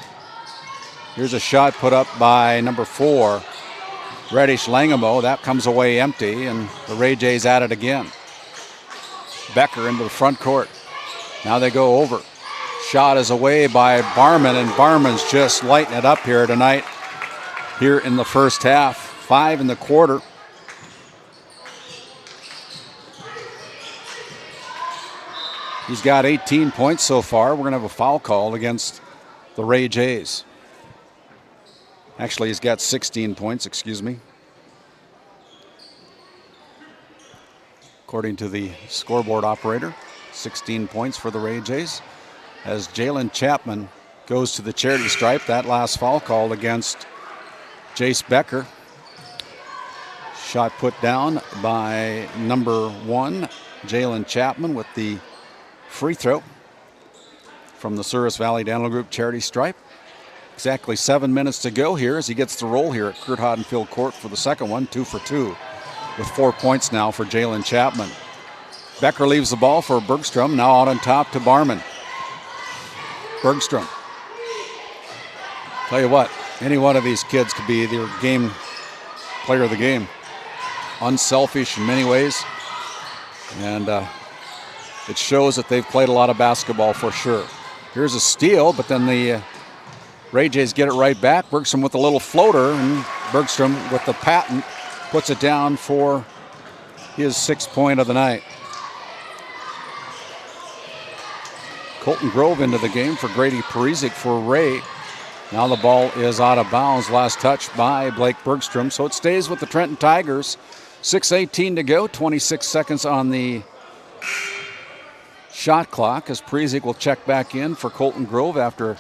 Here's a shot put up by number 4, Reddish Langamo. That comes away empty, and the Ray Jays at it again. Becker into the front court. Now they go over. Shot is away by Barman, and Barman's just lighting it up here tonight, here in the first half. 5 in the quarter. He's got 18 points so far. We're going to have a foul call against the Ray Jays. Actually, he's got 16 points, excuse me. According to the scoreboard operator, 16 points for the Ray Jays. As Jalen Chapman goes to the charity stripe, that last foul called against Jace Becker. Shot put down by number 1, Jalen Chapman, with the free throw from the Souris Valley Dental Group charity stripe. Exactly 7 minutes to go here as he gets the roll here at Kurt Hoddenfield Court for the second one, 2 for 2, with 4 points now for Jalen Chapman. Becker leaves the ball for Bergstrom, now out on top to Barman. Bergstrom. Tell you what, any one of these kids could be their game player of the game. Unselfish in many ways, and it shows that they've played a lot of basketball for sure. Here's a steal, but then the Ray Jays get it right back. Bergstrom with a little floater, and Bergstrom with the patent puts it down for his 6th point of the night. Colton Grove into the game for Grady Parizek for Ray. Now the ball is out of bounds. Last touch by Blake Bergstrom. So it stays with the Trenton Tigers. 6:18 to go. 26 seconds on the shot clock as Parizek will check back in for Colton Grove after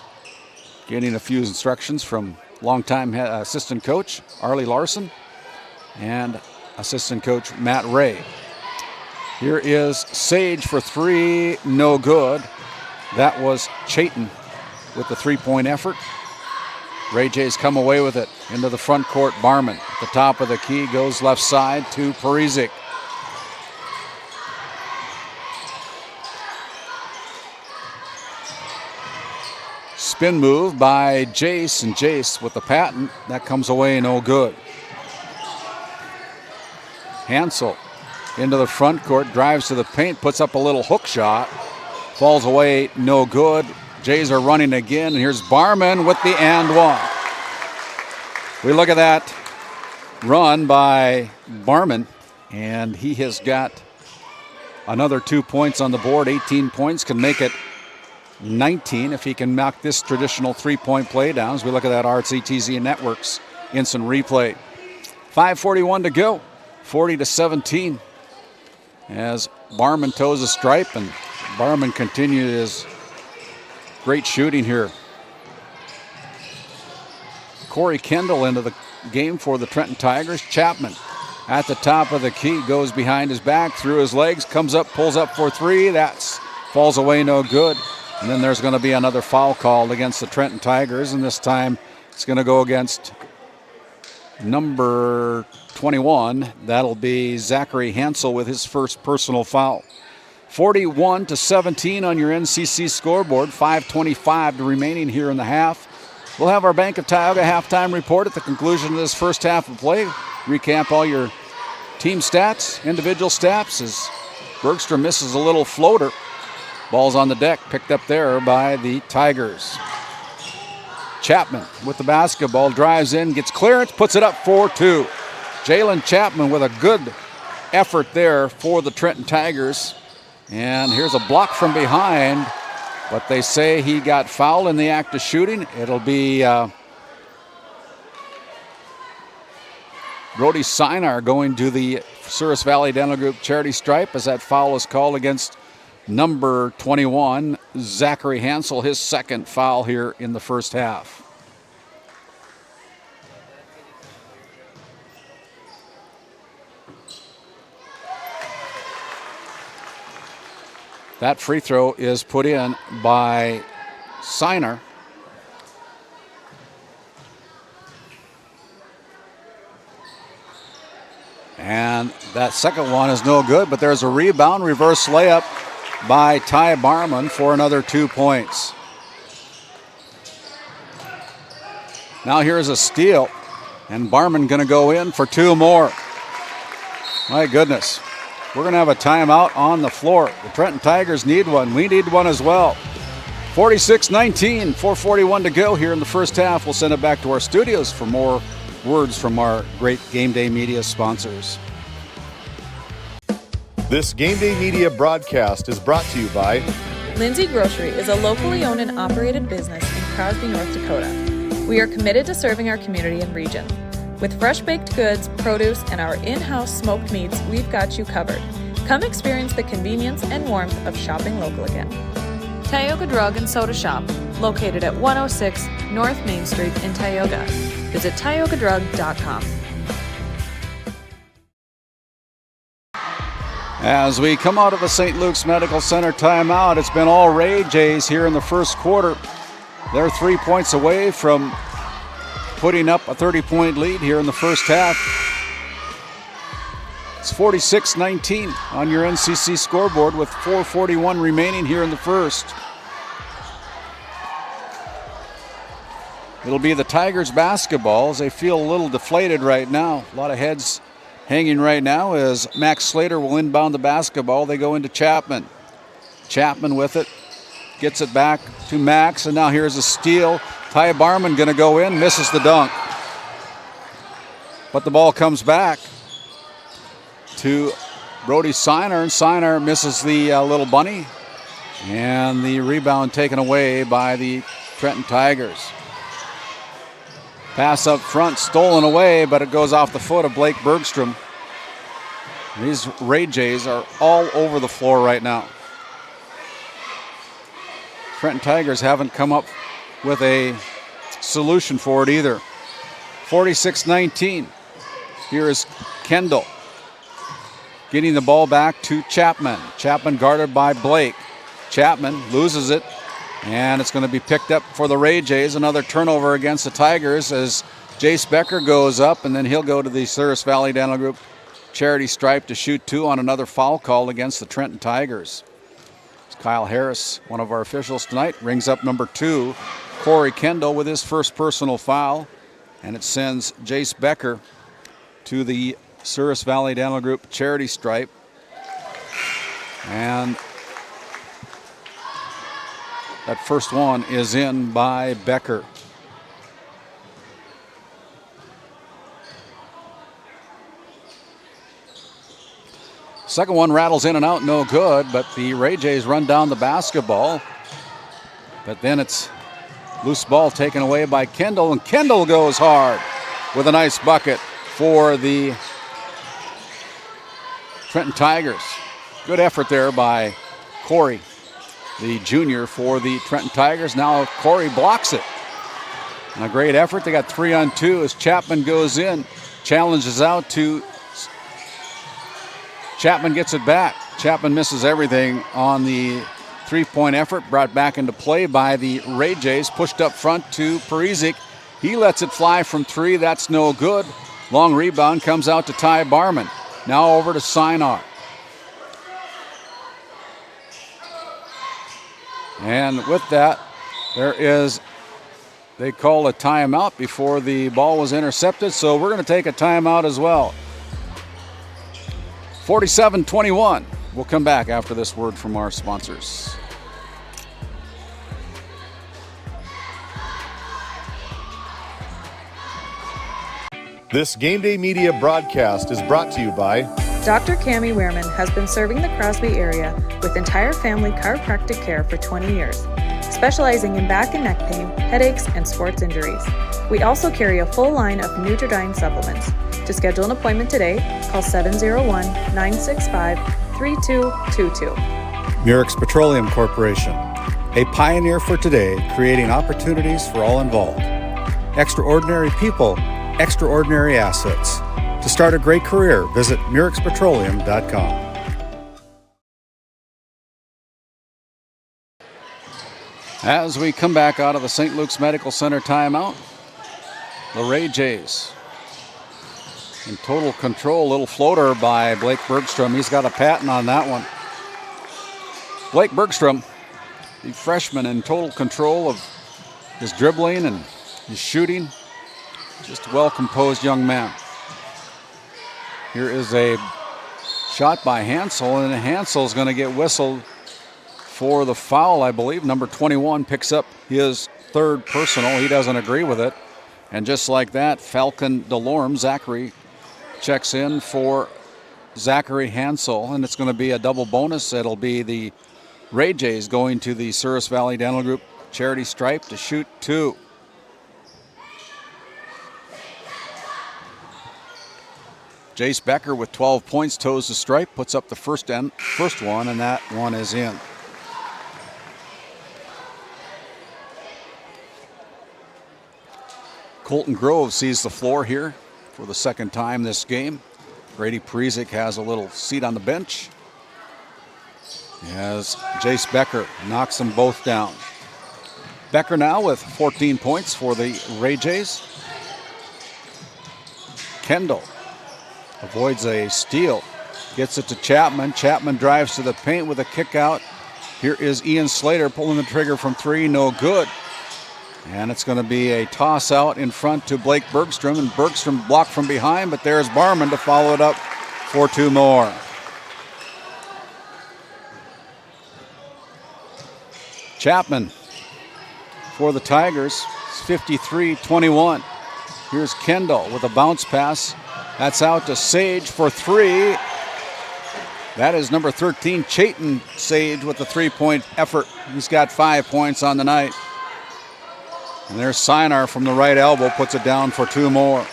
getting a few instructions from longtime assistant coach Arlie Larson and assistant coach Matt Ray. Here is Sage for 3, no good. That was Chayton with the 3-point effort. Ray Jays come away with it into the front court. Barman at the top of the key goes left side to Parizek. Spin move by Jace, and Jace with the patent. That comes away no good. Hansel into the front court, drives to the paint, puts up a little hook shot. Falls away, no good. Jays are running again, and here's Barman with the and one. We look at that run by Barman, and he has got another 2 points on the board. 18 points, can make it 19 if he can knock this traditional three-point play down. As we look at that RCTZ Networks instant replay. 5:41 to go, 40-17. As Barman toes a stripe, and Barman continues his great shooting here. Corey Kendall into the game for the Trenton Tigers. Chapman at the top of the key, goes behind his back, through his legs, comes up, pulls up for three. That falls away, no good. And then there's going to be another foul called against the Trenton Tigers, and this time it's going to go against number 21. That'll be Zachary Hansel with his first personal foul. 41-17 on your NCC scoreboard. 5:25 remaining here in the half. We'll have our Bank of Tioga halftime report at the conclusion of this first half of play. Recap all your team stats, individual stats, as Bergstrom misses a little floater. Ball's on the deck, picked up there by the Tigers. Chapman with the basketball, drives in, gets clearance, puts it up 4-2. Jalen Chapman with a good effort there for the Trenton Tigers. And here's a block from behind, but they say he got fouled in the act of shooting. It'll be Brody Sinar going to the Souris Valley Dental Group charity stripe as that foul is called against number 21, Zachary Hansel, his second foul here in the first half. That free throw is put in by Siner. And that second one is no good, but there's a rebound, reverse layup by Ty Barman for another 2 points. Now here's a steal, and Barman going to go in for two more. My goodness. We're going to have a timeout on the floor. The Trenton Tigers need one. We need one as well. 46-19, 4:41 to go here in the first half. We'll send it back to our studios for more words from our great Game Day Media sponsors. This Game Day Media broadcast is brought to you by Lindsay Grocery is a locally owned and operated business in Crosby, North Dakota. We are committed to serving our community and region. With fresh baked goods, produce, and our in-house smoked meats, we've got you covered. Come experience the convenience and warmth of shopping local again. Tioga Drug and Soda Shop, located at 106 North Main Street in Tioga. Visit tiogadrug.com. As we come out of the St. Luke's Medical Center timeout, it's been all Ray Jays here in the first quarter. They're 3 points away from putting up a 30-point lead here in the first half. It's 46-19 on your NCC scoreboard with 4:41 remaining here in the first. It'll be the Tigers basketball as they feel a little deflated right now. A lot of heads hanging right now as Max Slater will inbound the basketball. They go into Chapman. Chapman with it. Gets it back to Max, and now here's a steal. Ty Barman going to go in, misses the dunk. But the ball comes back to Brody Siner, and Siner misses the little bunny. And the rebound taken away by the Trenton Tigers. Pass up front, stolen away, but it goes off the foot of Blake Bergstrom. These Ray Jays are all over the floor right now. Trenton Tigers haven't come up with a solution for it either. 46-19. Here is Kendall getting the ball back to Chapman. Chapman guarded by Blake. Chapman loses it, and it's going to be picked up for the Ray Jays. Another turnover against the Tigers as Jace Becker goes up, and then he'll go to the Souris Valley Dental Group charity stripe to shoot two on another foul call against the Trenton Tigers. Kyle Harris, one of our officials tonight, rings up number 2 Corey Kendall with his first personal foul, and it sends Jace Becker to the Souris Valley Dental Group charity stripe. And that first one is in by Becker. Second one rattles in and out, no good, but the Ray Jays run down the basketball. But then it's loose ball taken away by Kendall, and Kendall goes hard with a nice bucket for the Trenton Tigers. Good effort there by Corey, the junior for the Trenton Tigers. Now Corey blocks it. And a great effort. They got 3-on-2 as Chapman goes in. Challenges out to Chapman, gets it back. Chapman misses everything on the three-point effort, brought back into play by the Ray Jays. Pushed up front to Parizic. He lets it fly from three. That's no good. Long rebound comes out to Ty Barman. Now over to Sinar. And with that, they call a timeout before the ball was intercepted, so we're going to take a timeout as well. 47-21. We'll come back after this word from our sponsors. This Game Day Media broadcast is brought to you by Dr. Cammie Wehrman has been serving the Crosby area with entire family chiropractic care for 20 years, specializing in back and neck pain, headaches, and sports injuries. We also carry a full line of Nutridyne supplements. To schedule an appointment today, call 701-965-3222. Murex Petroleum Corporation, a pioneer for today, creating opportunities for all involved. Extraordinary people, extraordinary assets. To start a great career, visit MurexPetroleum.com. As we come back out of the St. Luke's Medical Center timeout, the Ray Jays in total control. Little floater by Blake Bergstrom. He's got a patent on that one. Blake Bergstrom, the freshman, in total control of his dribbling and his shooting. Just a well-composed young man. Here is a shot by Hansel, and Hansel's going to get whistled for the foul, I believe. Number 21 picks up his third personal. He doesn't agree with it. And just like that, Falcon Delorme, Zachary, checks in for Zachary Hansel, and it's going to be a double bonus. It'll be the Ray Jays going to the Souris Valley Dental Group charity stripe to shoot two. Jace Becker with 12 points, toes the stripe, puts up the first one, and that one is in. Colton Grove sees the floor here for the second time this game. Brady Parizic has a little seat on the bench as Jace Becker knocks them both down. Becker now with 14 points for the Ray Jays. Kendall avoids a steal, gets it to Chapman. Chapman drives to the paint with a kick out. Here is Ian Slater pulling the trigger from three, no good. And it's going to be a toss out in front to Blake Bergstrom, and Bergstrom blocked from behind, but there's Barman to follow it up for two more. Chapman for the Tigers, it's 53-21. Here's Kendall with a bounce pass. That's out to Sage for three. That is number 13, Chayton Sage, with the three-point effort. He's got 5 points on the night. And there's Sinar from the right elbow, puts it down for two more.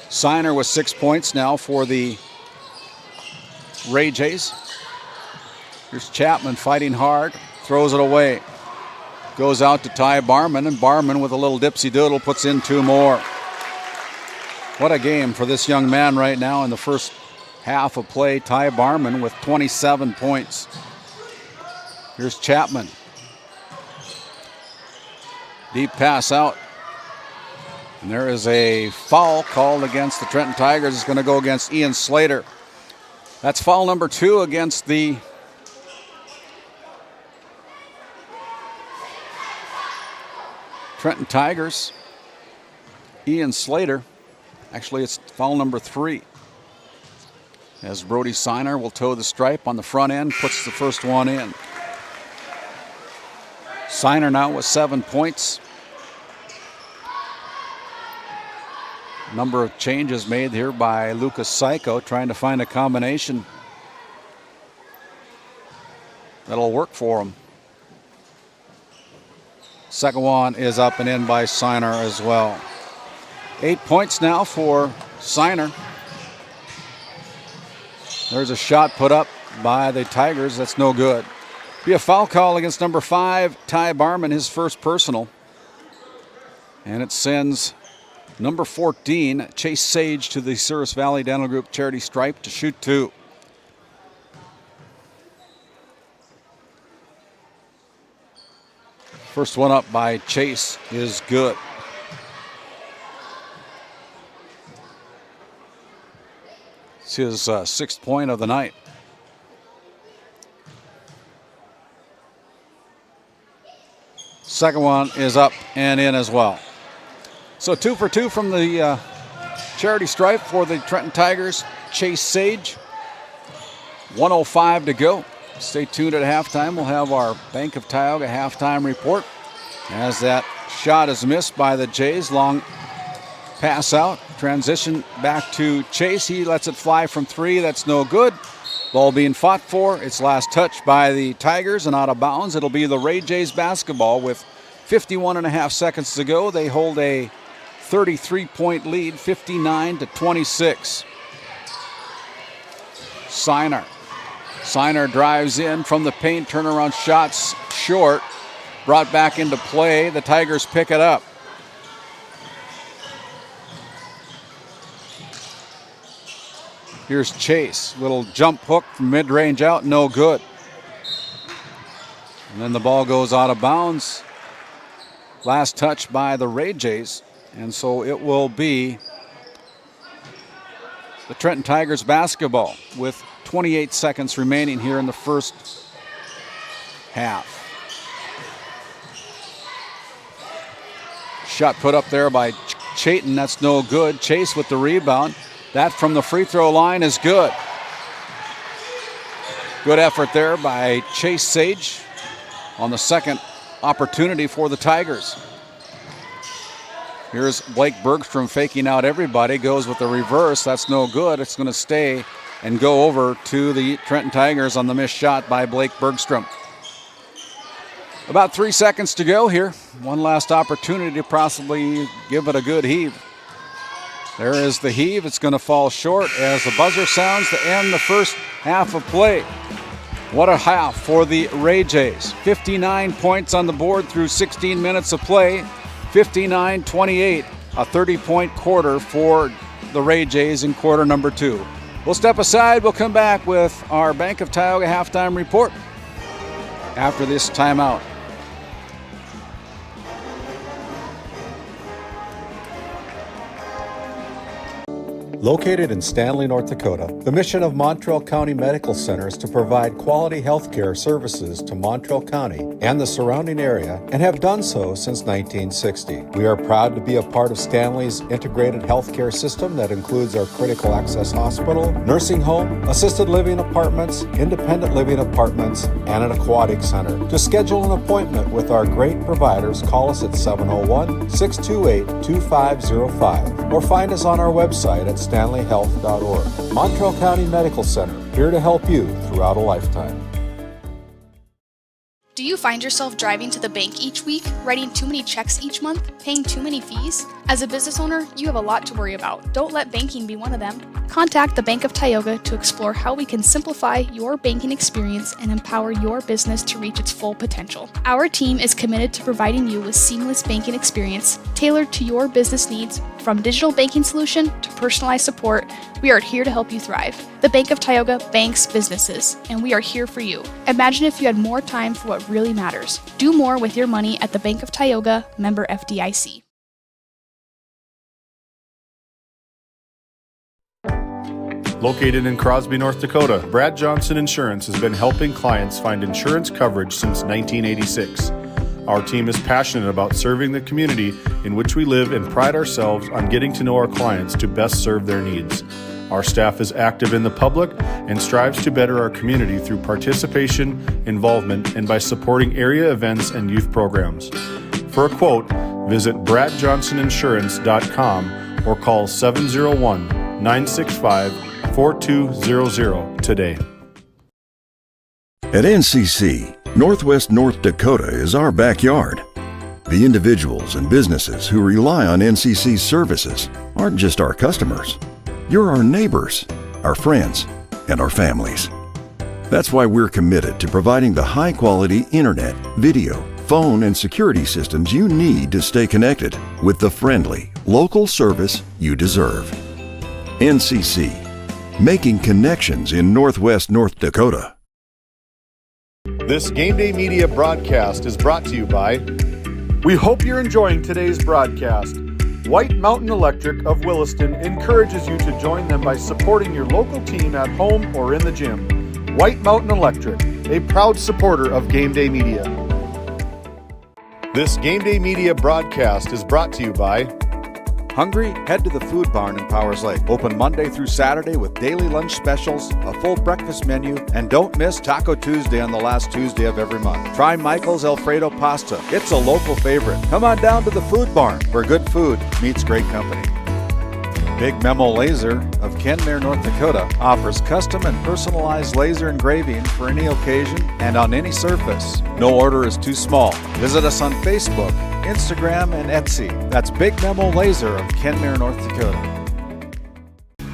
Sinar with 6 points now for the Ray Jays. Here's Chapman fighting hard, throws it away. Goes out to Ty Barman, and Barman with a little dipsy-doodle puts in two more. What a game for this young man right now in the first half of play. Ty Barman with 27 points. Here's Chapman. Deep pass out. And there is a foul called against the Trenton Tigers. It's going to go against Ian Slater. That's foul number 2 against the Trenton Tigers, Ian Slater. Actually, it's foul number 3. As Brody Siner will toe the stripe on the front end, puts the first one in. Siner now with 7 points. Number of changes made here by Lucas Psycho, trying to find a combination that'll work for him. Second one is up and in by Siner as well. 8 points now for Siner. There's a shot put up by the Tigers. That's no good. Be a foul call against number 5, Ty Barman, his first personal. And it sends number 14, Chase Sage, to the Souris Valley Dental Group charity stripe to shoot 2. First one up by Chase is good. It's his 6th point of the night. Second one is up and in as well. So 2 for 2 from the charity stripe for the Trenton Tigers. Chase Sage. 1:05 to go. Stay tuned at halftime. We'll have our Bank of Tioga halftime report as that shot is missed by the Jays. Long pass out. Transition back to Chase. He lets it fly from 3. That's no good. Ball being fought for. It's last touch by the Tigers and out of bounds. It'll be the Ray Jays basketball with 51.5 seconds to go. They hold a 33-point lead, 59-26. Siner drives in from the paint. Turnaround shots short. Brought back into play. The Tigers pick it up. Here's Chase. Little jump hook from mid-range out. No good. And then the ball goes out of bounds. Last touch by the Ray Jays. And so it will be the Trenton Tigers basketball with 28 seconds remaining here in the first half. Shot put up there by Chayton. That's no good. Chase with the rebound. That from the free throw line is good. Good effort there by Chase Sage on the second opportunity for the Tigers. Here's Blake Bergstrom faking out everybody. Goes with the reverse. That's no good. It's going to stay and go over to the Trenton Tigers on the missed shot by Blake Bergstrom. About 3 seconds to go here. One last opportunity to possibly give it a good heave. There is the heave. It's going to fall short as the buzzer sounds to end the first half of play. What a half for the Ray Jays. 59 points on the board through 16 minutes of play. 59-28, a 30-point quarter for the Ray Jays in quarter number 2. We'll step aside. We'll come back with our Bank of Tioga halftime report after this timeout. Located in Stanley, North Dakota, the mission of Montreal County Medical Center is to provide quality health care services to Montreal County and the surrounding area, and have done so since 1960. We are proud to be a part of Stanley's integrated health care system that includes our critical access hospital, nursing home, assisted living apartments, independent living apartments, and an aquatic center. To schedule an appointment with our great providers, call us at 701-628-2505 or find us on our website at stanleyhealth.org. Montreal County Medical Center, here to help you throughout a lifetime. Do you find yourself driving to the bank each week, writing too many checks each month, paying too many fees? As a business owner, you have a lot to worry about. Don't let banking be one of them. Contact the Bank of Tioga to explore how we can simplify your banking experience and empower your business to reach its full potential. Our team is committed to providing you with seamless banking experience tailored to your business needs. From digital banking solution to personalized support, we are here to help you thrive. The Bank of Tioga banks businesses, and we are here for you. Imagine if you had more time for what really matters. Do more with your money at the Bank of Tioga, member FDIC. Located in Crosby, North Dakota, Brad Johnson Insurance has been helping clients find insurance coverage since 1986. Our team is passionate about serving the community in which we live and pride ourselves on getting to know our clients to best serve their needs. Our staff is active in the public and strives to better our community through participation, involvement, and by supporting area events and youth programs. For a quote, visit bradjohnsoninsurance.com or call 701-965-4200 today. At NCC, Northwest North Dakota is our backyard. The individuals and businesses who rely on NCC's services aren't just our customers. You're our neighbors, our friends, and our families. That's why we're committed to providing the high-quality internet, video, phone, and security systems you need to stay connected with the friendly, local service you deserve. NCC, making connections in Northwest North Dakota. This Game Day Media broadcast is brought to you by... We hope you're enjoying today's broadcast. White Mountain Electric of Williston encourages you to join them by supporting your local team at home or in the gym. White Mountain Electric, a proud supporter of Game Day Media. This Game Day Media broadcast is brought to you by... Hungry? Head to the Food Barn in Powers Lake. Open Monday through Saturday with daily lunch specials, a full breakfast menu, and don't miss Taco Tuesday on the last Tuesday of every month. Try Michael's Alfredo Pasta. It's a local favorite. Come on down to the Food Barn, where good food meets great company. Big Memo Laser of Kenmare, North Dakota offers custom and personalized laser engraving for any occasion and on any surface. No order is too small. Visit us on Facebook, Instagram, and Etsy. That's Big Memo Laser of Kenmare, North Dakota.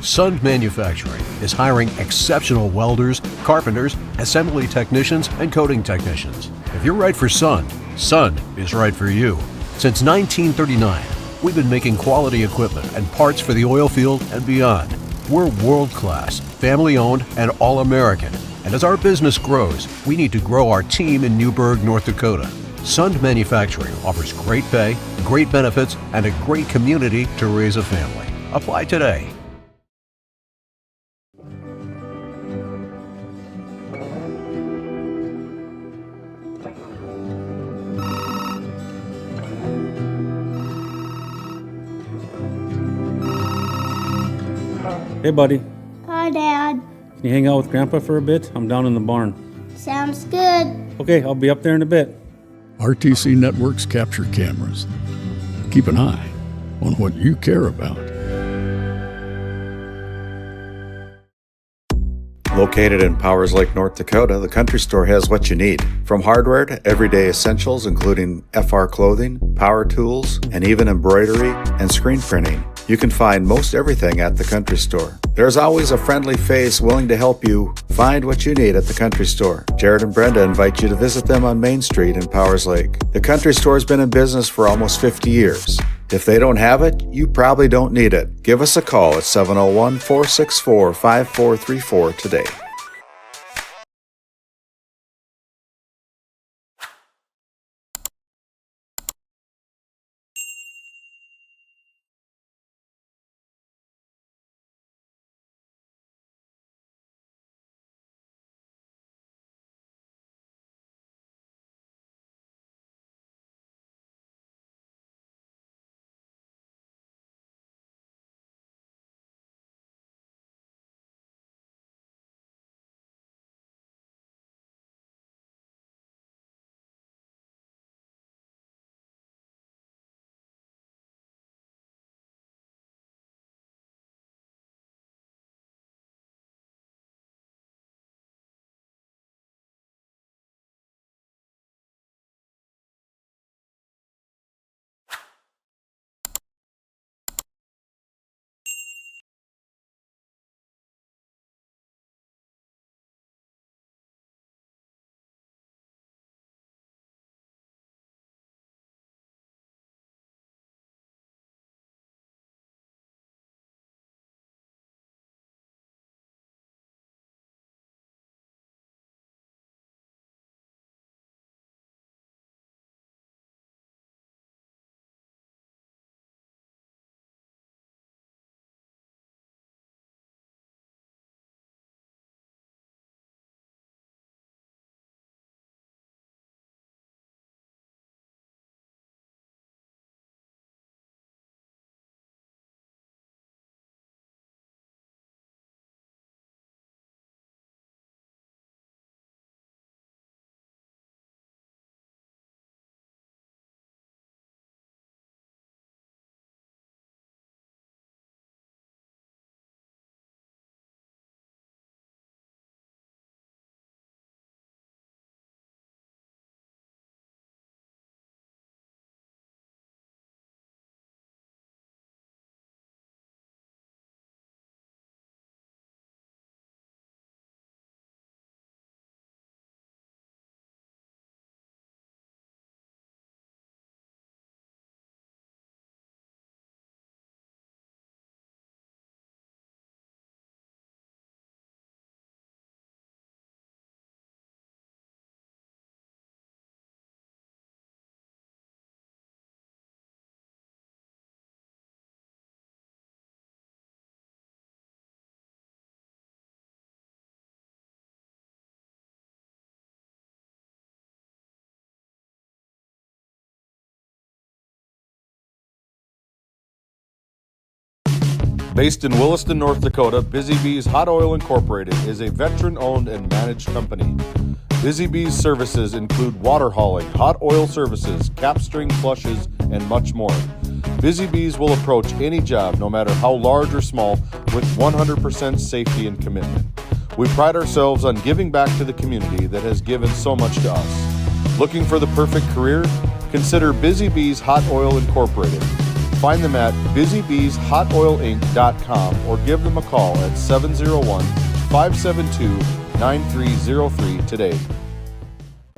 Sun Manufacturing is hiring exceptional welders, carpenters, assembly technicians, and coating technicians. If you're right for Sun, Sun is right for you. Since 1939, we've been making quality equipment and parts for the oil field and beyond. We're world-class, family-owned, and all-American. And as our business grows, we need to grow our team in Newburgh, North Dakota. Sun Manufacturing offers great pay, great benefits, and a great community to raise a family. Apply today. Hey, buddy. Hi, Dad. Can you hang out with Grandpa for a bit? I'm down in the barn. Sounds good. Okay, I'll be up there in a bit. RTC Networks capture cameras. Keep an eye on what you care about. Located in Powers Lake, North Dakota, the Country Store has what you need. From hardware to everyday essentials, including FR clothing, power tools, and even embroidery and screen printing. You can find most everything at the Country Store. There's always a friendly face willing to help you find what you need at the Country Store. Jared and Brenda invite you to visit them on Main Street in Powers Lake. The Country Store has been in business for almost 50 years. If they don't have it, you probably don't need it. Give us a call at 701-464-5434 today. Based in Williston, North Dakota, Busy Bees Hot Oil Incorporated is a veteran-owned and managed company. Busy Bees services include water hauling, hot oil services, capstring flushes, and much more. Busy Bees will approach any job, no matter how large or small, with 100% safety and commitment. We pride ourselves on giving back to the community that has given so much to us. Looking for the perfect career? Consider Busy Bees Hot Oil Incorporated. Find them at busybbeeshotoilinc.com or give them a call at 701-572-9303 today.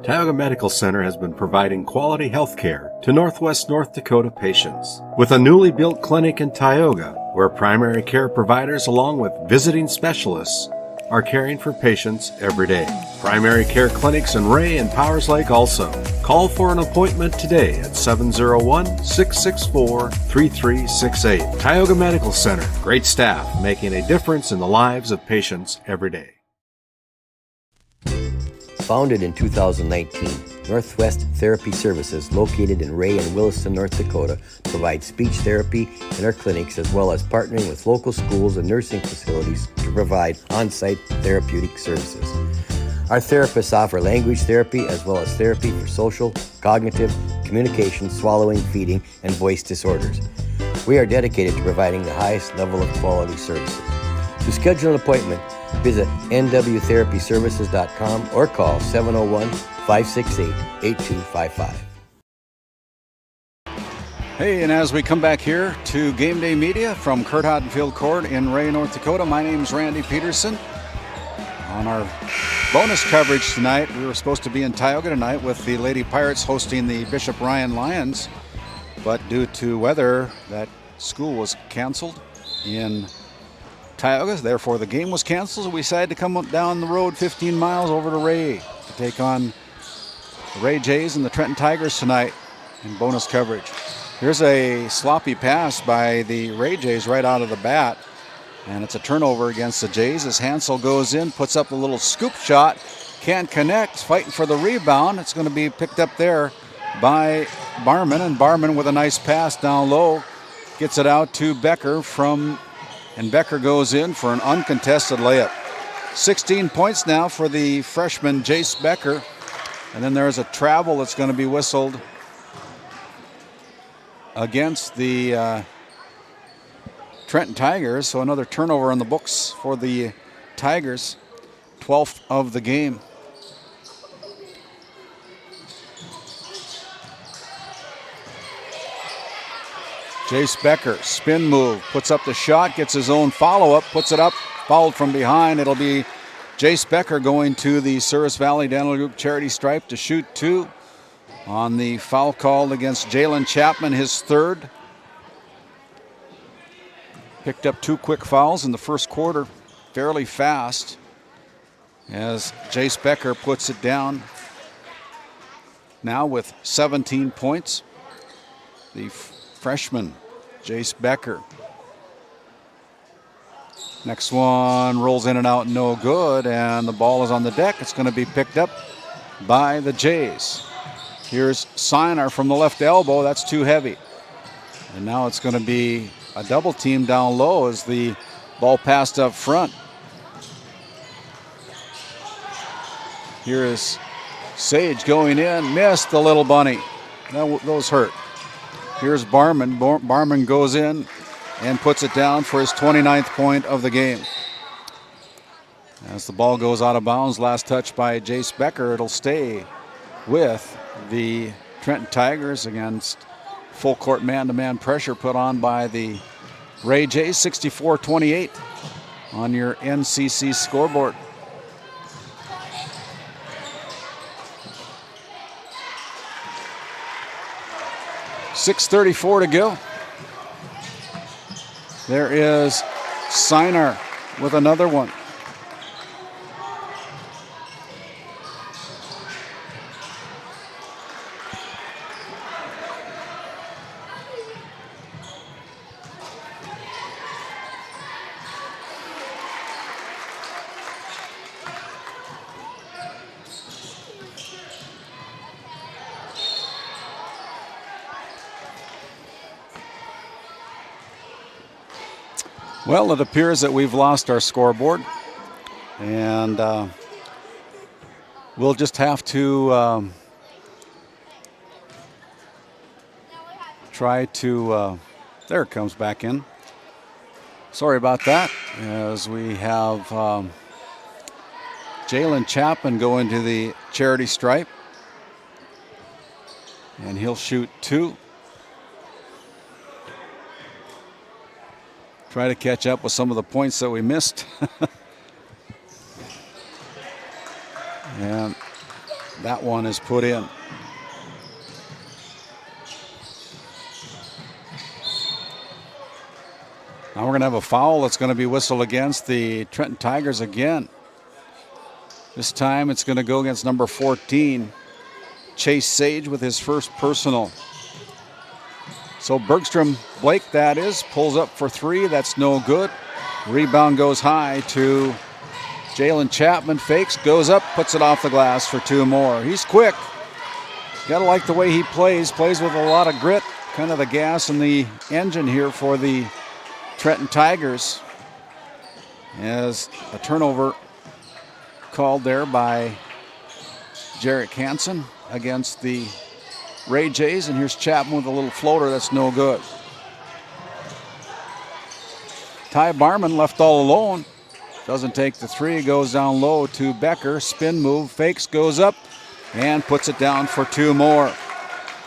Tioga Medical Center has been providing quality health care to Northwest North Dakota patients. With a newly built clinic in Tioga, where primary care providers along with visiting specialists are caring for patients every day. Primary care clinics in Ray and Powers Lake also. Call for an appointment today at 701-664-3368. Tioga Medical Center. Great staff making a difference in the lives of patients every day. Founded in 2019, Northwest Therapy Services, located in Ray and Williston, North Dakota, provides speech therapy in our clinics as well as partnering with local schools and nursing facilities to provide on-site therapeutic services. Our therapists offer language therapy as well as therapy for social, cognitive, communication, swallowing, feeding, and voice disorders. We are dedicated to providing the highest level of quality services. To schedule an appointment, visit nwtherapyservices.com or call 701-568-8255. Hey, and as we come back here to Game Day Media from Kurt Hottenfield Court in Ray, North Dakota, my name's Randy Peterson. On our bonus coverage tonight, we were supposed to be in Tioga tonight with the Lady Pirates hosting the Bishop Ryan Lions, but due to weather, that school was canceled in Tioga, therefore the game was canceled, so we decided to come down the road 15 miles over to Ray to take on the Ray Jays and the Trenton Tigers tonight in bonus coverage. Here's a sloppy pass by the Ray Jays right out of the bat, and it's a turnover against the Jays as Hansel goes in, puts up a little scoop shot, can't connect, fighting for the rebound. It's going to be picked up there by Barman, and Barman with a nice pass down low gets it out to Becker and Becker goes in for an uncontested layup. 16 points now for the freshman Jace Becker. And then there's a travel that's going to be whistled against the Trenton Tigers. So another turnover on the books for the Tigers. 12th of the game. Jace Becker, spin move, puts up the shot, gets his own follow-up, puts it up, fouled from behind. It'll be Jace Becker going to the Souris Valley Dental Group charity stripe to shoot two on the foul call against Jalen Chapman, his third. Picked up two quick fouls in the first quarter, fairly fast, as Jace Becker puts it down now with 17 points. The freshman, Jace Becker. Next one rolls in and out, no good, and the ball is on the deck. It's going to be picked up by the Jays. Here's Siner from the left elbow. That's too heavy. And now it's going to be a double team down low as the ball passed up front. Here is Sage going in, missed the little bunny. Those hurt. Here's Barman. Barman goes in and puts it down for his 29th point of the game. As the ball goes out of bounds, last touch by Jace Becker, it'll stay with the Trenton Tigers against full court man-to-man pressure put on by the Ray Jays. 64-28 on your NCC scoreboard. .6:34 to go. There is Siner with another one. Well, it appears that we've lost our scoreboard, and we'll just have to try to, there it comes back in. Sorry about that, as we have Jalen Chapman go into the charity stripe, and he'll shoot 2. Try to catch up with some of the points that we missed. And that one is put in. Now we're going to have a foul that's going to be whistled against the Trenton Tigers again. This time it's going to go against number 14, Chase Sage, with his first personal. So Bergstrom, Blake that is, pulls up for 3. That's no good. Rebound goes high to Jalen Chapman. Fakes, goes up, puts it off the glass for 2 more. He's quick. Got to like the way he plays. Plays with a lot of grit. Kind of the gas in the engine here for the Trenton Tigers. As a turnover called there by Jarek Hansen against the Ray Jays, and here's Chapman with a little floater that's no good. Ty Barman left all alone. Doesn't take the 3, goes down low to Becker. Spin move, fakes, goes up, and puts it down for 2 more.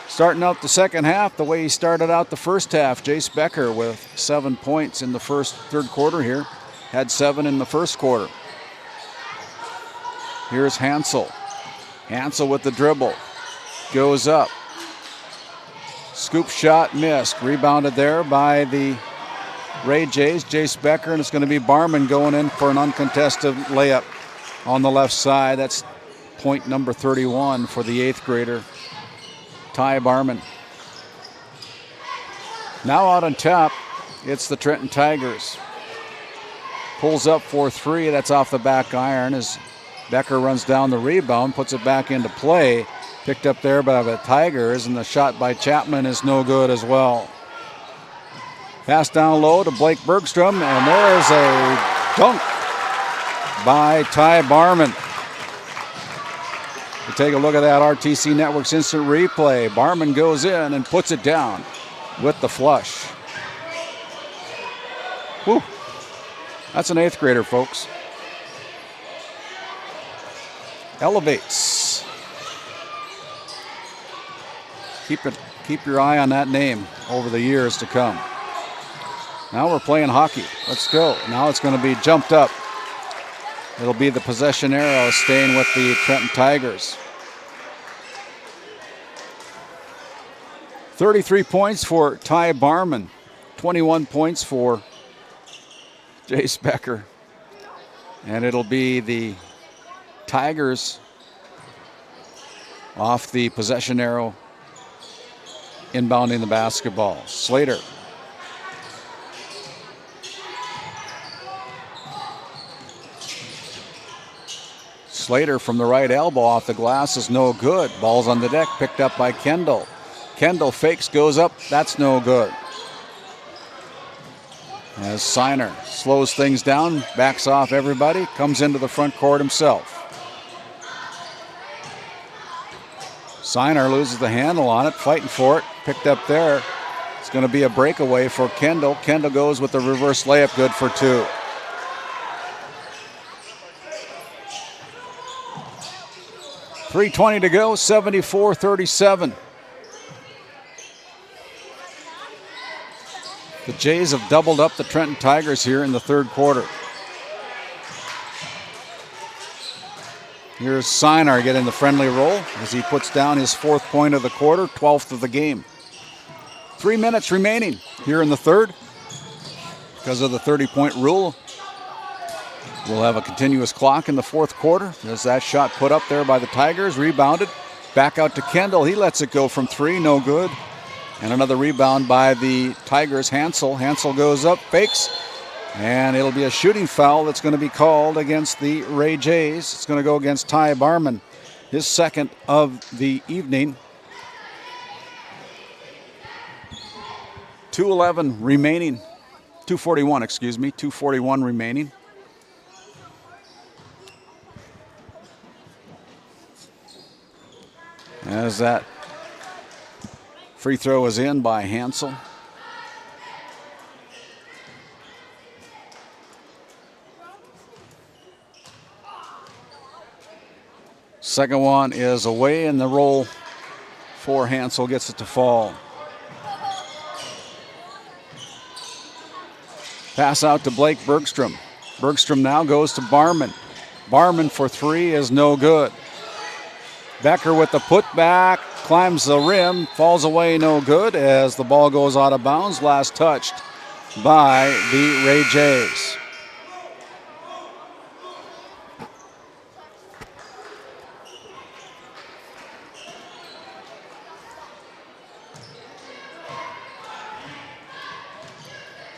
Starting out the second half the way he started out the first half. Jace Becker with 7 points in the third quarter here. Had 7 in the first quarter. Here's Hansel. Hansel with the dribble. Goes up. Scoop shot missed. Rebounded there by the Ray Jays, Jace Becker, and it's going to be Barman going in for an uncontested layup on the left side. That's point number 31 for the 8th grader, Ty Barman. Now out on top, it's the Trenton Tigers. Pulls up for 3. That's off the back iron as Becker runs down the rebound, puts it back into play. Picked up there by the Tigers, and the shot by Chapman is no good as well. Pass down low to Blake Bergstrom, and there's a dunk by Ty Barman. We take a look at that RTC Network's instant replay. Barman goes in and puts it down with the flush. Whew. That's an 8th grader, folks. Elevates. Keep your eye on that name over the years to come. Now we're playing hockey. Let's go. Now it's going to be jumped up. It'll be the possession arrow staying with the Trenton Tigers. 33 points for Ty Barman. 21 points for Jace Becker. And it'll be the Tigers off the possession arrow, inbounding the basketball. Slater. Slater from the right elbow off the glass is no good. Ball's on the deck, picked up by Kendall. Kendall fakes, goes up, that's no good. As Siner slows things down, backs off everybody, comes into the front court himself. Siner loses the handle on it, fighting for it, picked up there. It's going to be a breakaway for Kendall. Kendall goes with the reverse layup, good for 2. .320 to go, 74-37. The Jays have doubled up the Trenton Tigers here in the third quarter. Here's Sinar getting the friendly roll as he puts down his 4th point of the quarter, 12th of the game. 3 minutes remaining here in the third. Because of the 30-point rule, we'll have a continuous clock in the 4th quarter. There's that shot put up there by the Tigers, rebounded. Back out to Kendall. He lets it go from 3, no good. And another rebound by the Tigers, Hansel. Hansel goes up, fakes, and it'll be a shooting foul that's going to be called against the Ray Jays. It's going to go against Ty Barman, his 2nd of the evening. 2:11 remaining. 2:41, excuse me. 2:41 remaining. As that free throw is in by Hansel. Second one is away, and the roll for Hansel gets it to fall. Pass out to Blake Bergstrom. Bergstrom now goes to Barman. Barman for three is no good. Becker with the putback, climbs the rim, falls away, no good as the ball goes out of bounds. Last touched by the Ray Jays.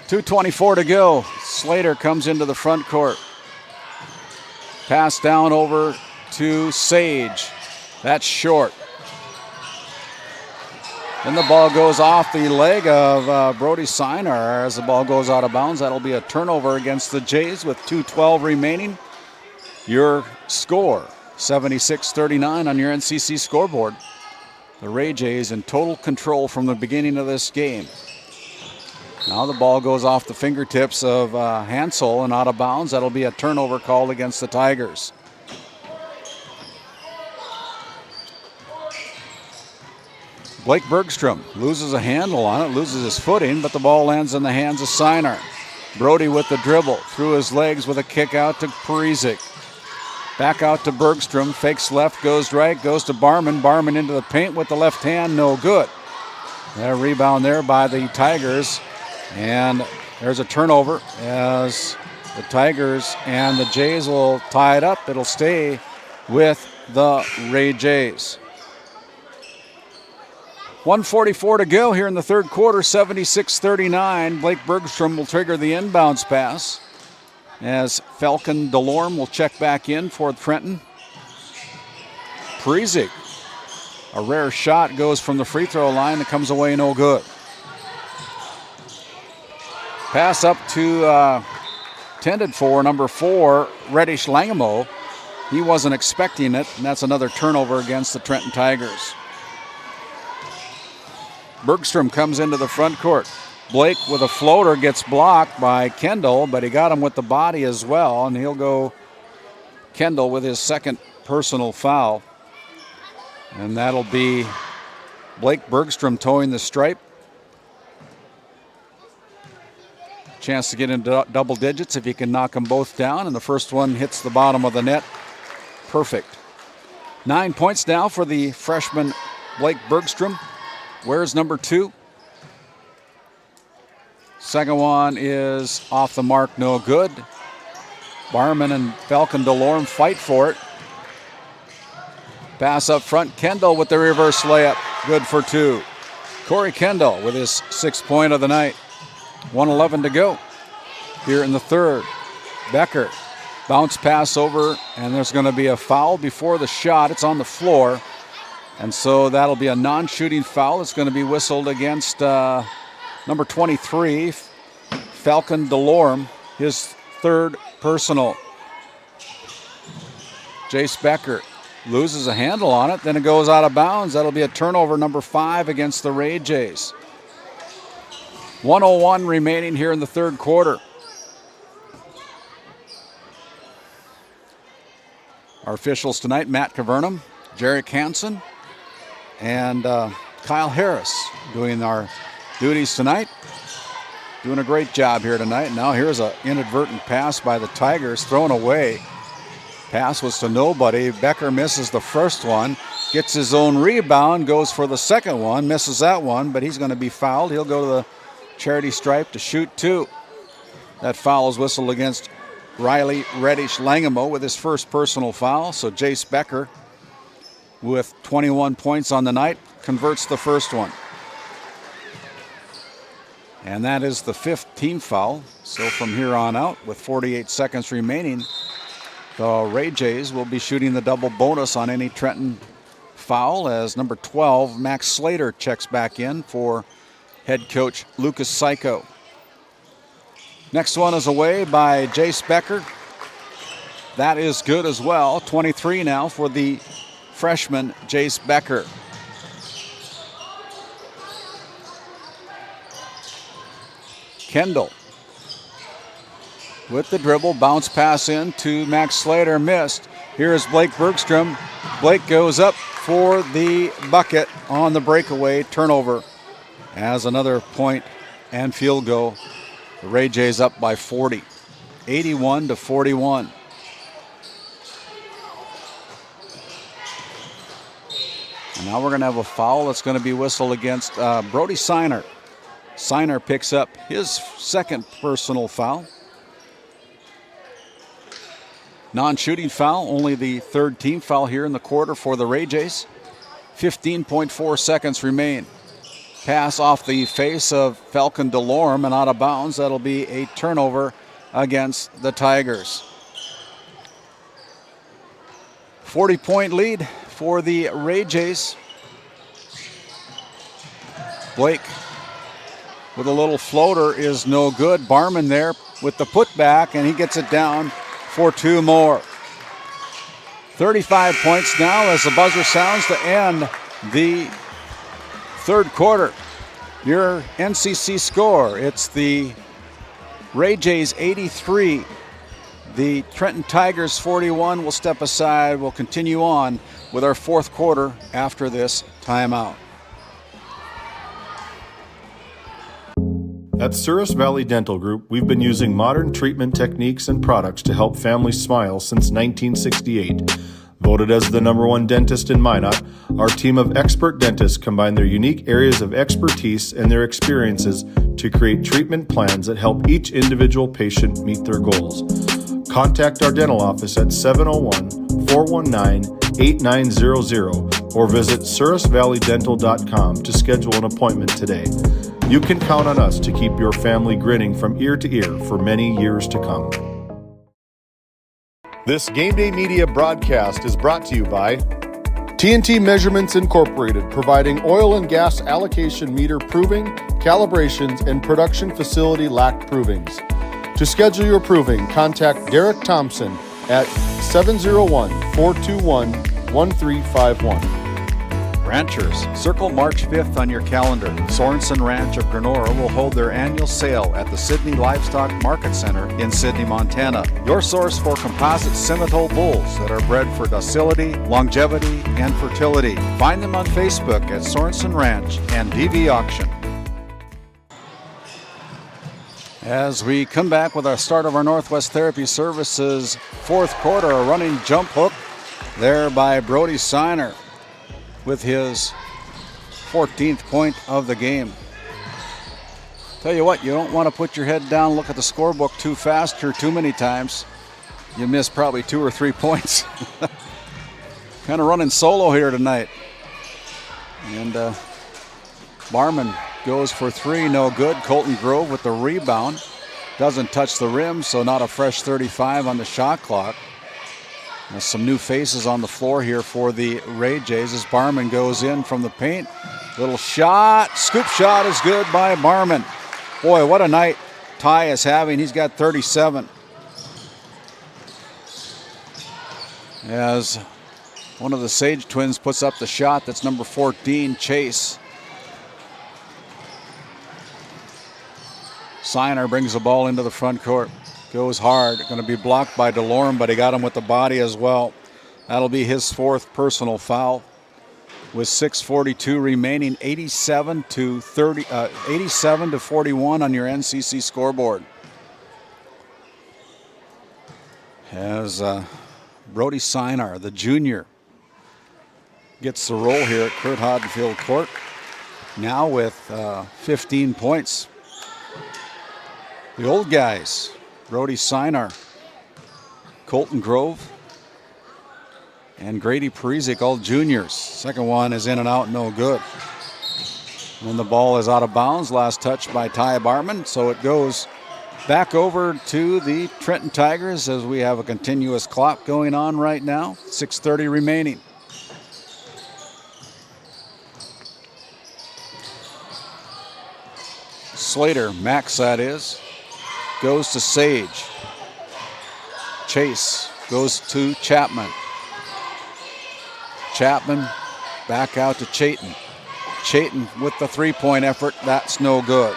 .224 to go. Slater comes into the front court. Pass down over to Sage. That's short. Then the ball goes off the leg of Brody Sinar as the ball goes out of bounds. That'll be a turnover against the Jays with 2:12 remaining. Your score, 76-39 on your NCC scoreboard. The Ray Jays in total control from the beginning of this game. Now the ball goes off the fingertips of Hansel and out of bounds. That'll be a turnover called against the Tigers. Blake Bergstrom loses a handle on it, loses his footing, but the ball lands in the hands of Sinar. Brody with the dribble, through his legs with a kick out to Parizek. Back out to Bergstrom, fakes left, goes right, goes to Barman. Barman into the paint with the left hand, no good. A rebound there by the Tigers. And there's a turnover as the Tigers and the Jays will tie it up. It'll stay with the Ray Jays. 1:44 to go here in the third quarter, 76-39. Blake Bergstrom will trigger the inbounds pass as Falcon Delorme will check back in for Trenton. Parizek, a rare shot, goes from the free throw line and comes away no good. Pass up to, tended for number 4, Reddish Langamo. He wasn't expecting it, and that's another turnover against the Trenton Tigers. Bergstrom comes into the front court. Blake with a floater gets blocked by Kendall, but he got him with the body as well, and he'll go Kendall with his second personal foul. And that'll be Blake Bergstrom towing the stripe. Chance to get into double digits if he can knock them both down, and the first one hits the bottom of the net. Perfect. 9 points now for the freshman Blake Bergstrom. Where's number 2? Second one is off the mark, no good. Barman and Falcon Delorme fight for it. Pass up front, Kendall with the reverse layup, good for 2. Corey Kendall with his 6th point of the night. 1:11 to go here in the third. Becker, bounce pass over, and there's going to be a foul before the shot. It's on the floor, and so that'll be a non-shooting foul. It's going to be whistled against number 23, Falcon Delorme, his 3rd personal. Jace Becker loses a handle on it, then it goes out of bounds. That'll be a turnover, number 5 against the Ray Jays. 1:01 remaining here in the third quarter. Our officials tonight, Matt Cavernum, Jarek Hansen, and Kyle Harris doing our duties tonight. Doing a great job here tonight. Now here's an inadvertent pass by the Tigers, thrown away. Pass was to nobody. Becker misses the first one, gets his own rebound, goes for the second one, misses that one, but he's going to be fouled. He'll go to the charity stripe to shoot 2. That foul is whistled against Riley Reddish Langamo with his first personal foul. So Jace Becker, with 21 points on the night, converts the first one. And that is the 5th team foul. So from here on out, with 48 seconds remaining, the Ray Jays will be shooting the double bonus on any Trenton foul as number 12, Max Slater, checks back in for head coach Lucas Psycho. Next one is away by Jace Becker. That is good as well. 23 now for the freshman, Jace Becker. Kendall with the dribble, bounce pass in to Max Slater, missed. Here is Blake Bergstrom. Blake goes up for the bucket on the breakaway turnover. As another point and field goal. The Ray Jays up by 40, 81-41. And now we're going to have a foul that's going to be whistled against Brody Siner. Siner picks up his second personal foul. Non-shooting foul, only the third team foul here in the quarter for the Ray Jays. 15.4 seconds remain. Pass off the face of Falcon Delorme and out of bounds. That'll be a turnover against the Tigers. 40-point lead for the Ray Jays. Blake with a little floater is no good. Barman there with the putback, and he gets it down for two more. 35 points now as the buzzer sounds to end the third quarter. Your NCC score, it's the Ray Jays 83, the Trenton Tigers 41. We'll step aside. We'll continue on with our fourth quarter after this timeout. At Souris Valley Dental Group, we've been using modern treatment techniques and products to help families smile since 1968. Voted as the #1 dentist in Minot, our team of expert dentists combine their unique areas of expertise and their experiences to create treatment plans that help each individual patient meet their goals. Contact our dental office at 701-419-8900 or visit sourisvalleydental.com to schedule an appointment today. You can count on us to keep your family grinning from ear to ear for many years to come. This Game Day Media broadcast is brought to you by TNT Measurements Incorporated, providing oil and gas allocation meter proving, calibrations, and production facility lac provings. To schedule your proving, contact Derek Thompson at 701-421-1351. Ranchers, circle March 5th on your calendar. Sorensen Ranch of Granora will hold their annual sale at the Sydney Livestock Market Center in Sydney, Montana. Your source for composite Simmental bulls that are bred for docility, longevity, and fertility. Find them on Facebook at Sorensen Ranch and DV Auction. As we come back with our start of our Northwest Therapy Services fourth quarter, a running jump hook there by Brody Siner with his 14th point of the game. Tell you what, you don't want to put your head down, look at the scorebook too fast or too many times. You miss probably 2 or 3 points. Kind of running solo here tonight. And Barman goes for three, no good. Colton Grove with the rebound. Doesn't touch the rim, so not a fresh 35 on the shot clock. There's some new faces on the floor here for the Ray Jays as Barman goes in from the paint. Little shot, scoop shot is good by Barman. Boy, what a night Ty is having. He's got 37. As one of the Sage twins puts up the shot, that's number 14, Chase. Siner brings the ball into the front court. Goes hard, going to be blocked by Delorme, but he got him with the body as well. That'll be his fourth personal foul. With 6:42 remaining, 87 to 41 on your NCC scoreboard. As Brody Siner, the junior, gets the roll here at Kurt Hoddenfield Court. Now with 15 points. The old guys. Brody Siner, Colton Grove, and Grady Parizek, all juniors. Second one is in and out, no good. And the ball is out of bounds. Last touch by Ty Barman, so it goes back over to the Trenton Tigers as we have a continuous clock going on right now. 6:30 remaining. Slater, Max that is, goes to Sage. Chase goes to Chapman. Chapman back out to Chayton. Chayton with the three-point effort. That's no good.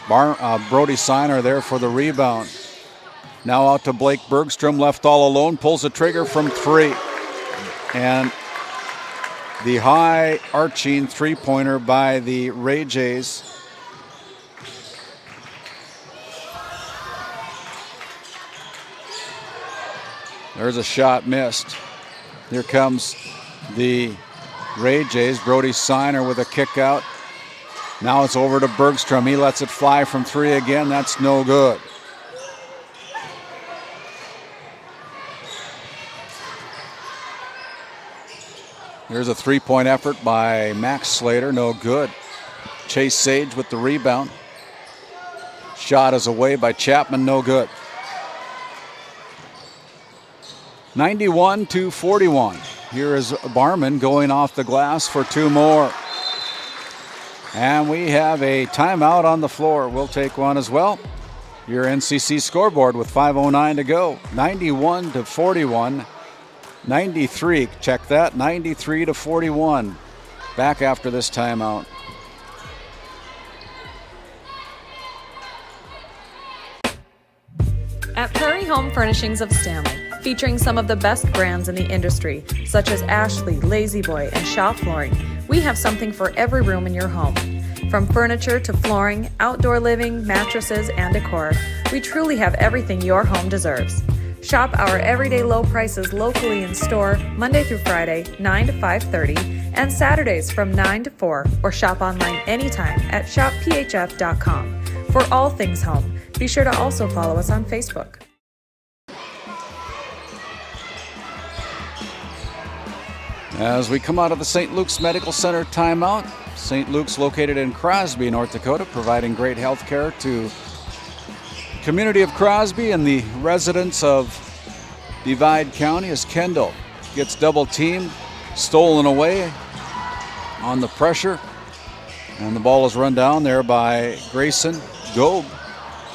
Brody Siner there for the rebound. Now out to Blake Bergstrom, left all alone, pulls the trigger from three. And the high arching three-pointer by the Ray Jays. There's a shot missed. Here comes the Ray Jays. Brody Siner with a kick out. Now it's over to Bergstrom. He lets it fly from three again. That's no good. Here's a three-point effort by Max Slater. No good. Chase Sage with the rebound. Shot is away by Chapman. No good. 91-41. Here is Barman going off the glass for two more. And we have a timeout on the floor. We'll take one as well. Your NCC scoreboard with 5:09 to go. 91-41. 93, check that, 93-41. Back after this timeout. At Prairie Home Furnishings of Stanley, featuring some of the best brands in the industry, such as Ashley, Lazy Boy, and Shaw Flooring, we have something for every room in your home. From furniture to flooring, outdoor living, mattresses, and decor, we truly have everything your home deserves. Shop our everyday low prices locally in store Monday through Friday, 9 to 5:30, and Saturdays from 9 to 4, or shop online anytime at shopphf.com. For all things home, be sure to also follow us on Facebook. As we come out of the St. Luke's Medical Center timeout, St. Luke's located in Crosby, North Dakota, providing great health care to community of Crosby and the residents of Divide County. As Kendall gets double teamed, stolen away on the pressure, and the ball is run down there by Grayson Gobe,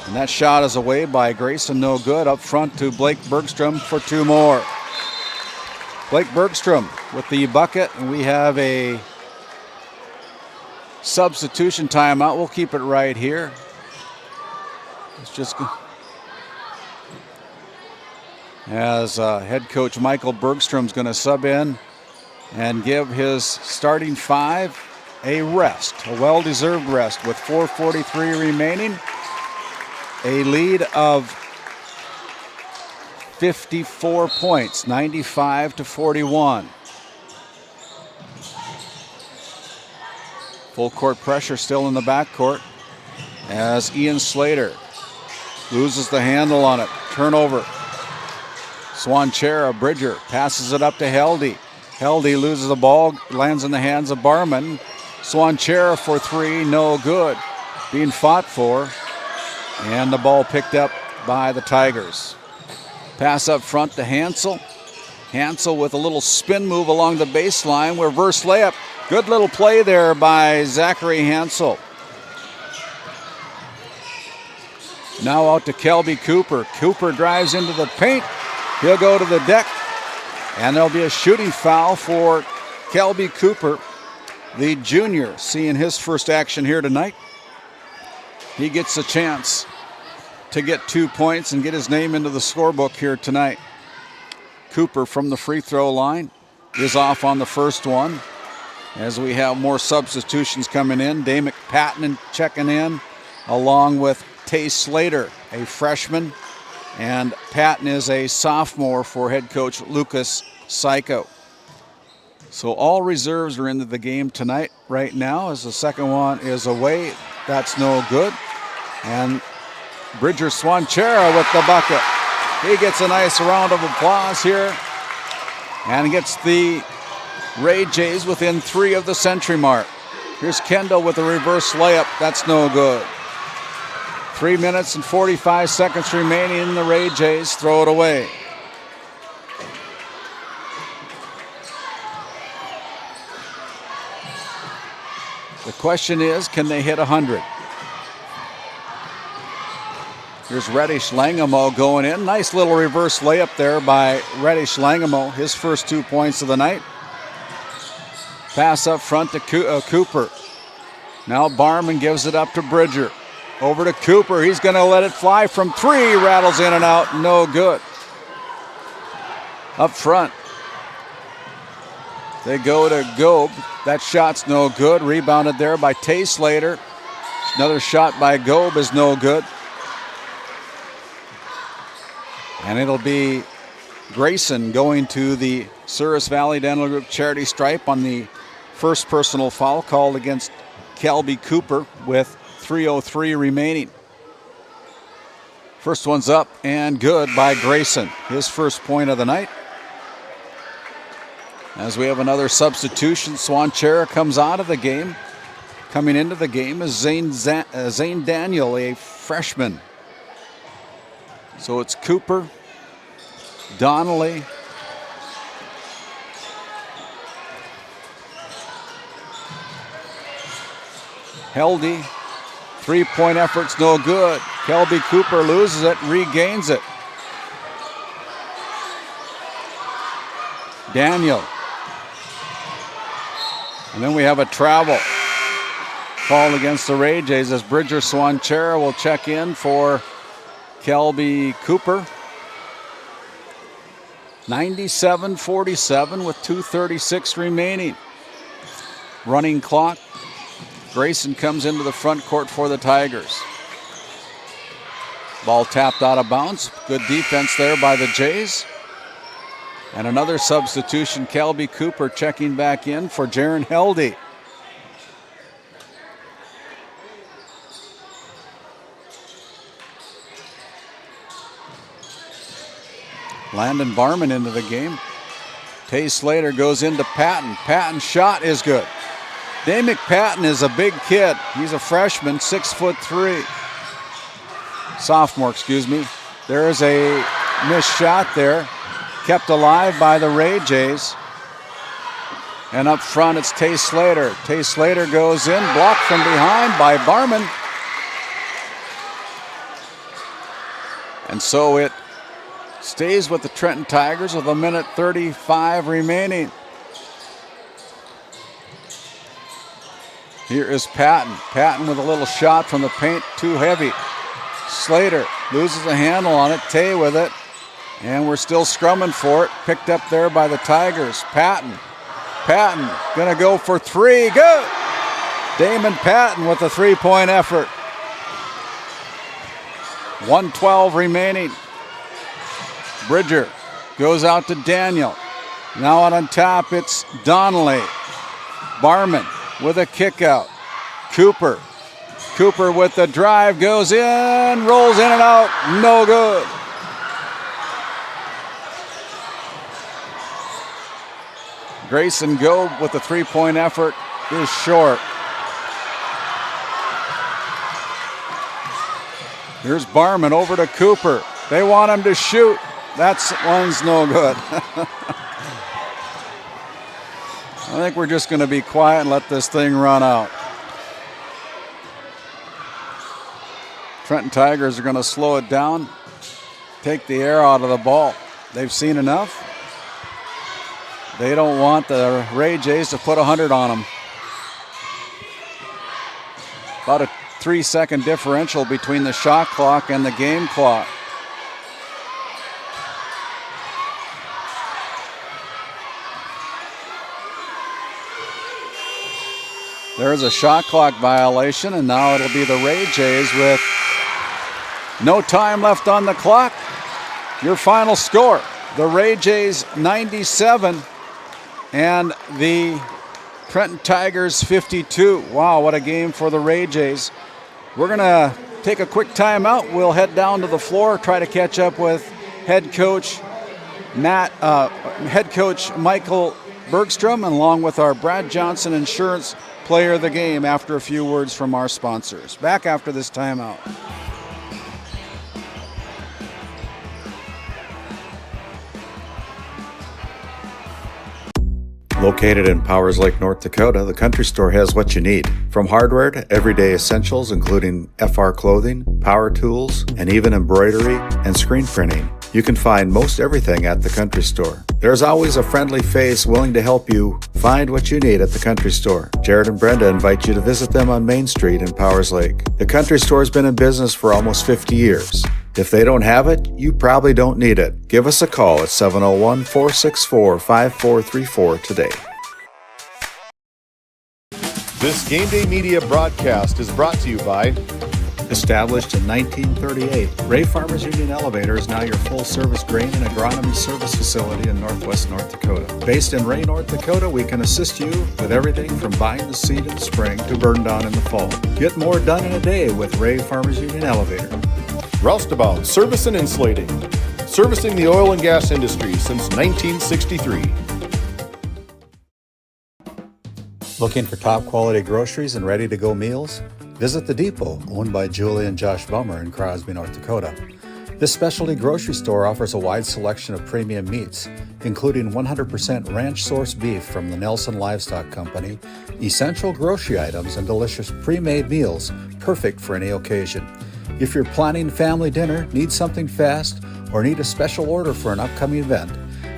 and that shot is away by Grayson. No good. Up front to Blake Bergstrom for two more. Blake Bergstrom with the bucket, and we have a substitution timeout. We'll keep it right here. It's just as head coach Michael Bergstrom's going to sub in and give his starting five a rest, a well-deserved rest, with 4:43 remaining. A lead of 54 points, 95-41. Full court pressure still in the backcourt as Ian Slater loses the handle on it. Turnover. Swanchera, Bridger, passes it up to Heldy. Heldy loses the ball, lands in the hands of Barman. Swanchera for three, no good. Being fought for, and the ball picked up by the Tigers. Pass up front to Hansel. Hansel with a little spin move along the baseline, reverse layup. Good little play there by Zachary Hansel. Now out to Kelby Cooper. Cooper drives into the paint. He'll go to the deck, and there'll be a shooting foul for Kelby Cooper, the junior, seeing his first action here tonight. He gets a chance to get 2 points and get his name into the scorebook here tonight. Cooper from the free throw line is off on the first one, as we have more substitutions coming in. Damick Patton checking in, along with Tay Slater, a freshman, and Patton is a sophomore for head coach Lucas Psycho. So all reserves are into the game tonight right now, as the second one is away. That's no good. And Bridger Swanchera with the bucket. He gets a nice round of applause here and gets the Ray Jays within 3 of the century mark. Here's Kendall with a reverse layup. That's no good. 3 minutes and 45 seconds remaining in the Ray Jays. Throw it away. The question is, can they hit 100? Here's Reddish Langamo going in. Nice little reverse layup there by Reddish Langamo. His first 2 points of the night. Pass up front to Cooper. Now Barman gives it up to Bridger. Over to Cooper. He's going to let it fly from 3. Rattles in and out. No good. Up front. They go to Gobe. That shot's no good. Rebounded there by Tay Slater. Another shot by Gobe is no good. And it'll be Grayson going to the Souris Valley Dental Group charity stripe on the first personal foul called against Kelby Cooper with 3:03 remaining. First one's up and good by Grayson. His first point of the night. As we have another substitution, Swanchera comes out of the game. Coming into the game is Zane Daniel, a freshman. So it's Cooper, Donnelly, Heldy. 3-point effort's no good. Kelby Cooper loses it, regains it. Daniel. And then we have a travel called against the Ray Jays as Bridger Swanchera will check in for Kelby Cooper. 97-47 with 2:36 remaining. Running clock. Grayson comes into the front court for the Tigers. Ball tapped out of bounds. Good defense there by the Jays. And another substitution, Kelby Cooper checking back in for Jaron Heldy. Landon Barman into the game. Tay Slater goes into Patton. Patton's shot is good. Damick Patton is a big kid. He's a freshman, 6'3". Sophomore, excuse me. There is a missed shot there. Kept alive by the Ray Jays. And up front, it's Tay Slater. Tay Slater goes in, blocked from behind by Barman. And so it stays with the Trenton Tigers with 1:35 remaining. Here is Patton. Patton with a little shot from the paint, too heavy. Slater loses a handle on it. Tay with it. And we're still scrumming for it. Picked up there by the Tigers. Patton. Patton gonna go for 3. Good! Damon Patton with a 3-point effort. 1:12 remaining. Bridger goes out to Daniel. Now out on top, it's Donnelly. Barman with a kick out. Cooper. Cooper with the drive, goes in, rolls in and out, no good. Grayson Gobe with the 3-point effort is short. Here's Barman over to Cooper. They want him to shoot. That one's no good. I think we're just going to be quiet and let this thing run out. Trenton Tigers are going to slow it down, take the air out of the ball. They've seen enough. They don't want the Ray Jays to put 100 on them. About a 3-second differential between the shot clock and the game clock. There's a shot clock violation, and now it'll be the Ray Jays with no time left on the clock. Your final score, the Ray Jays 97 and the Trenton Tigers 52. Wow, what a game for the Ray Jays. We're going to take a quick timeout. We'll head down to the floor, try to catch up with head coach Michael Bergstrom, along with our Brad Johnson Insurance Player of the Game after a few words from our sponsors. Back after this timeout. Located in Powers Lake, North Dakota, the Country Store has what you need. From hardware to everyday essentials, including FR clothing, power tools, and even embroidery and screen printing. You can find most everything at the Country Store. There's always a friendly face willing to help you find what you need at the Country Store. Jared and Brenda invite you to visit them on Main Street in Powers Lake. The Country Store has been in business for almost 50 years. If they don't have it, you probably don't need it. Give us a call at 701-464-5434 today. This Game Day Media broadcast is brought to you by... Established in 1938, Ray Farmers Union Elevator is now your full-service grain and agronomy service facility in Northwest North Dakota. Based in Ray, North Dakota, we can assist you with everything from buying the seed in the spring to burn down in the fall. Get more done in a day with Ray Farmers Union Elevator. Roustabout Service and Insulating, servicing the oil and gas industry since 1963. Looking for top-quality groceries and ready-to-go meals? Visit The Depot, owned by Julie and Josh Bummer in Crosby, North Dakota. This specialty grocery store offers a wide selection of premium meats, including 100% ranch-sourced beef from the Nelson Livestock Company, essential grocery items, and delicious pre-made meals perfect for any occasion. If you're planning family dinner, need something fast, or need a special order for an upcoming event,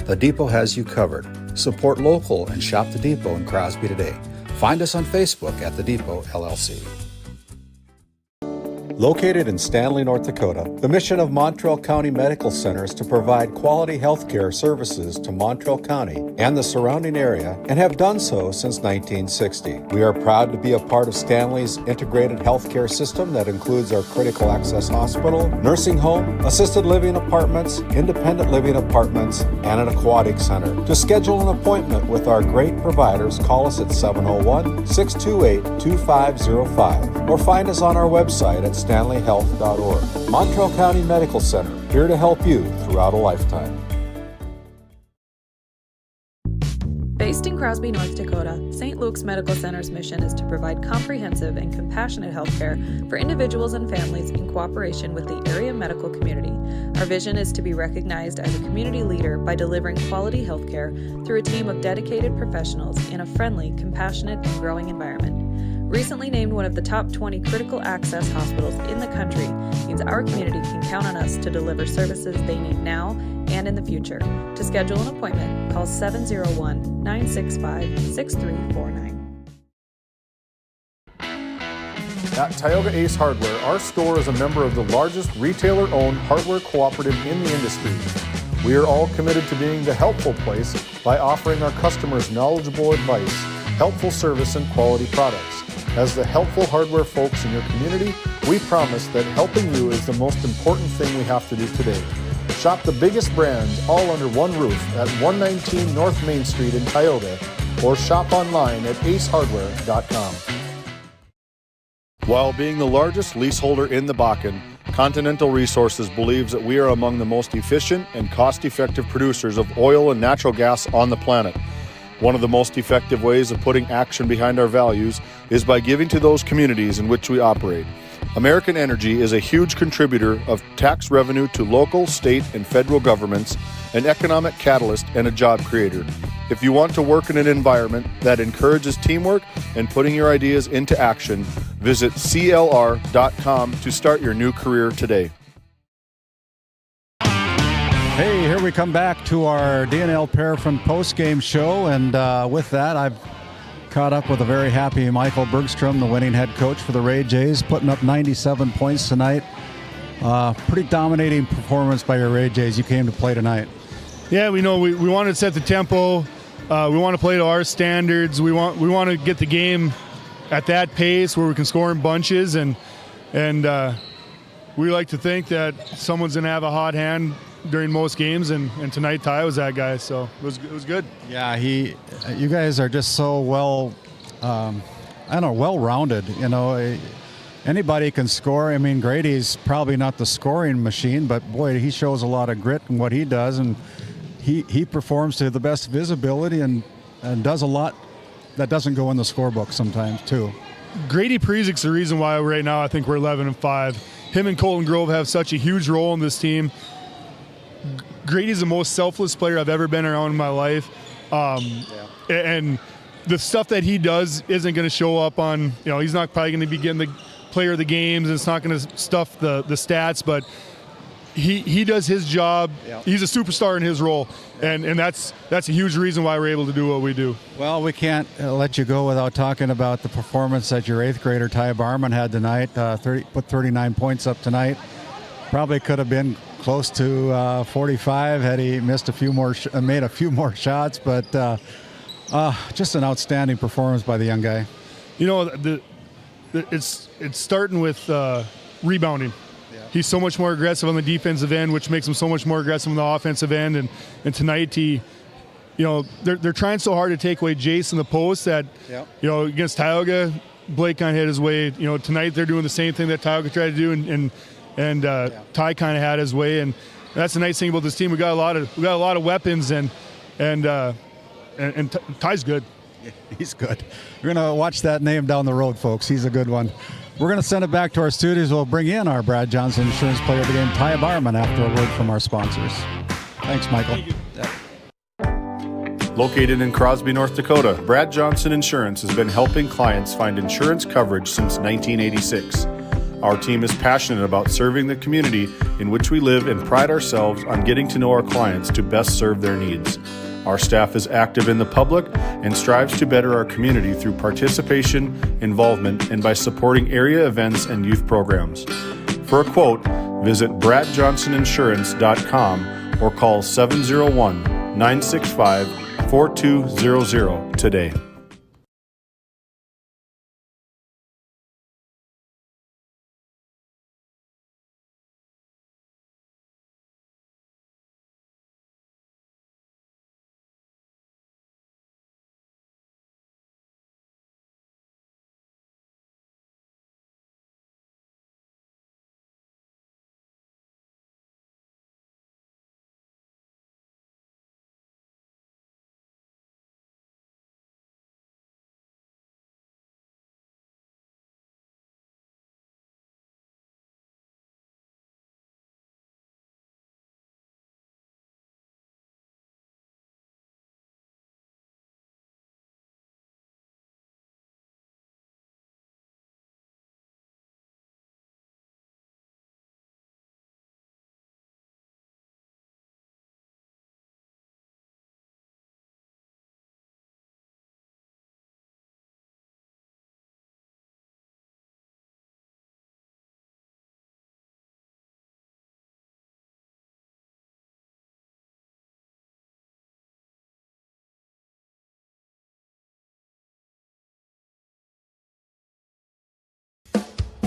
The Depot has you covered. Support local and shop The Depot in Crosby today. Find us on Facebook at The Depot LLC. Located in Stanley, North Dakota, the mission of Montreal County Medical Center is to provide quality health care services to Montreal County and the surrounding area, and have done so since 1960. We are proud to be a part of Stanley's integrated health care system that includes our critical access hospital, nursing home, assisted living apartments, independent living apartments, and an aquatic center. To schedule an appointment with our great providers, call us at 701-628-2505 or find us on our website at stanleyhealth.org. Montreal County Medical Center, here to help you throughout a lifetime. Based in Crosby, North Dakota, St. Luke's Medical Center's mission is to provide comprehensive and compassionate health care for individuals and families in cooperation with the area medical community. Our vision is to be recognized as a community leader by delivering quality health care through a team of dedicated professionals in a friendly, compassionate, and growing environment. Recently named one of the top 20 critical access hospitals in the country means our community can count on us to deliver services they need now and in the future. To schedule an appointment, call 701-965-6349. At Tioga Ace Hardware, our store is a member of the largest retailer-owned hardware cooperative in the industry. We are all committed to being the helpful place by offering our customers knowledgeable advice, helpful service, and quality products. As the helpful hardware folks in your community, we promise that helping you is the most important thing we have to do today. Shop the biggest brands all under one roof at 119 North Main Street in Tioga, or shop online at acehardware.com. While being the largest leaseholder in the Bakken, Continental Resources believes that we are among the most efficient and cost-effective producers of oil and natural gas on the planet. One of the most effective ways of putting action behind our values is by giving to those communities in which we operate. American Energy is a huge contributor of tax revenue to local, state, and federal governments, an economic catalyst, and a job creator. If you want to work in an environment that encourages teamwork and putting your ideas into action, visit CLR.com to start your new career today. Hey, here we come back to our DNL Paraffin postgame show, and with that, I've caught up with a very happy Michael Bergstrom, the winning head coach for the Ray Jays, putting up 97 points tonight. Pretty dominating performance by your Ray Jays. You came to play tonight. Yeah, we know we want to set the tempo. We want to play to our standards. We want to get the game at that pace where we can score in bunches, and we like to think that someone's going to have a hot hand during most games, and tonight Ty was that guy, so it was good. Yeah, you guys are just so well-rounded. You know, anybody can score. I mean, Grady's probably not the scoring machine, but boy, he shows a lot of grit in what he does, and he performs to the best of his ability and does a lot that doesn't go in the scorebook sometimes too. Grady Prezik's the reason why right now I think we're 11-5. Him and Colton Grove have such a huge role in this team. Grady's the most selfless player I've ever been around in my life. and the stuff that he does isn't going to show up on, he's not probably going to be getting the player of the games, and it's not going to stuff the stats, but he does his job. He's a superstar in his role, and that's a huge reason why we're able to do what we do. Well, we can't let you go without talking about the performance that your 8th grader Ty Barman had tonight. Put 39 points up tonight. Probably could have been close to 45 had he missed made a few more shots, but just an outstanding performance by the young guy. It's starting with rebounding. He's so much more aggressive on the defensive end, which makes him so much more aggressive on the offensive end. And tonight they're trying so hard to take away Jace in the post that, against Tioga, Blake kind of had his way. Tonight they're doing the same thing that Tioga tried to do, and Ty kind of had his way. And that's the nice thing about this team. We got a lot of weapons, and Ty's good. Yeah, he's good. We're going to watch that name down the road, folks. He's a good one. We're going to send it back to our studios. We'll bring in our Brad Johnson Insurance Player of the Game, Ty Barman, after a word from our sponsors. Thanks, Michael. Located in Crosby, North Dakota, Brad Johnson Insurance has been helping clients find insurance coverage since 1986. Our team is passionate about serving the community in which we live and pride ourselves on getting to know our clients to best serve their needs. Our staff is active in the public and strives to better our community through participation, involvement, and by supporting area events and youth programs. For a quote, visit bradjohnsoninsurance.com or call 701-965-4200 today.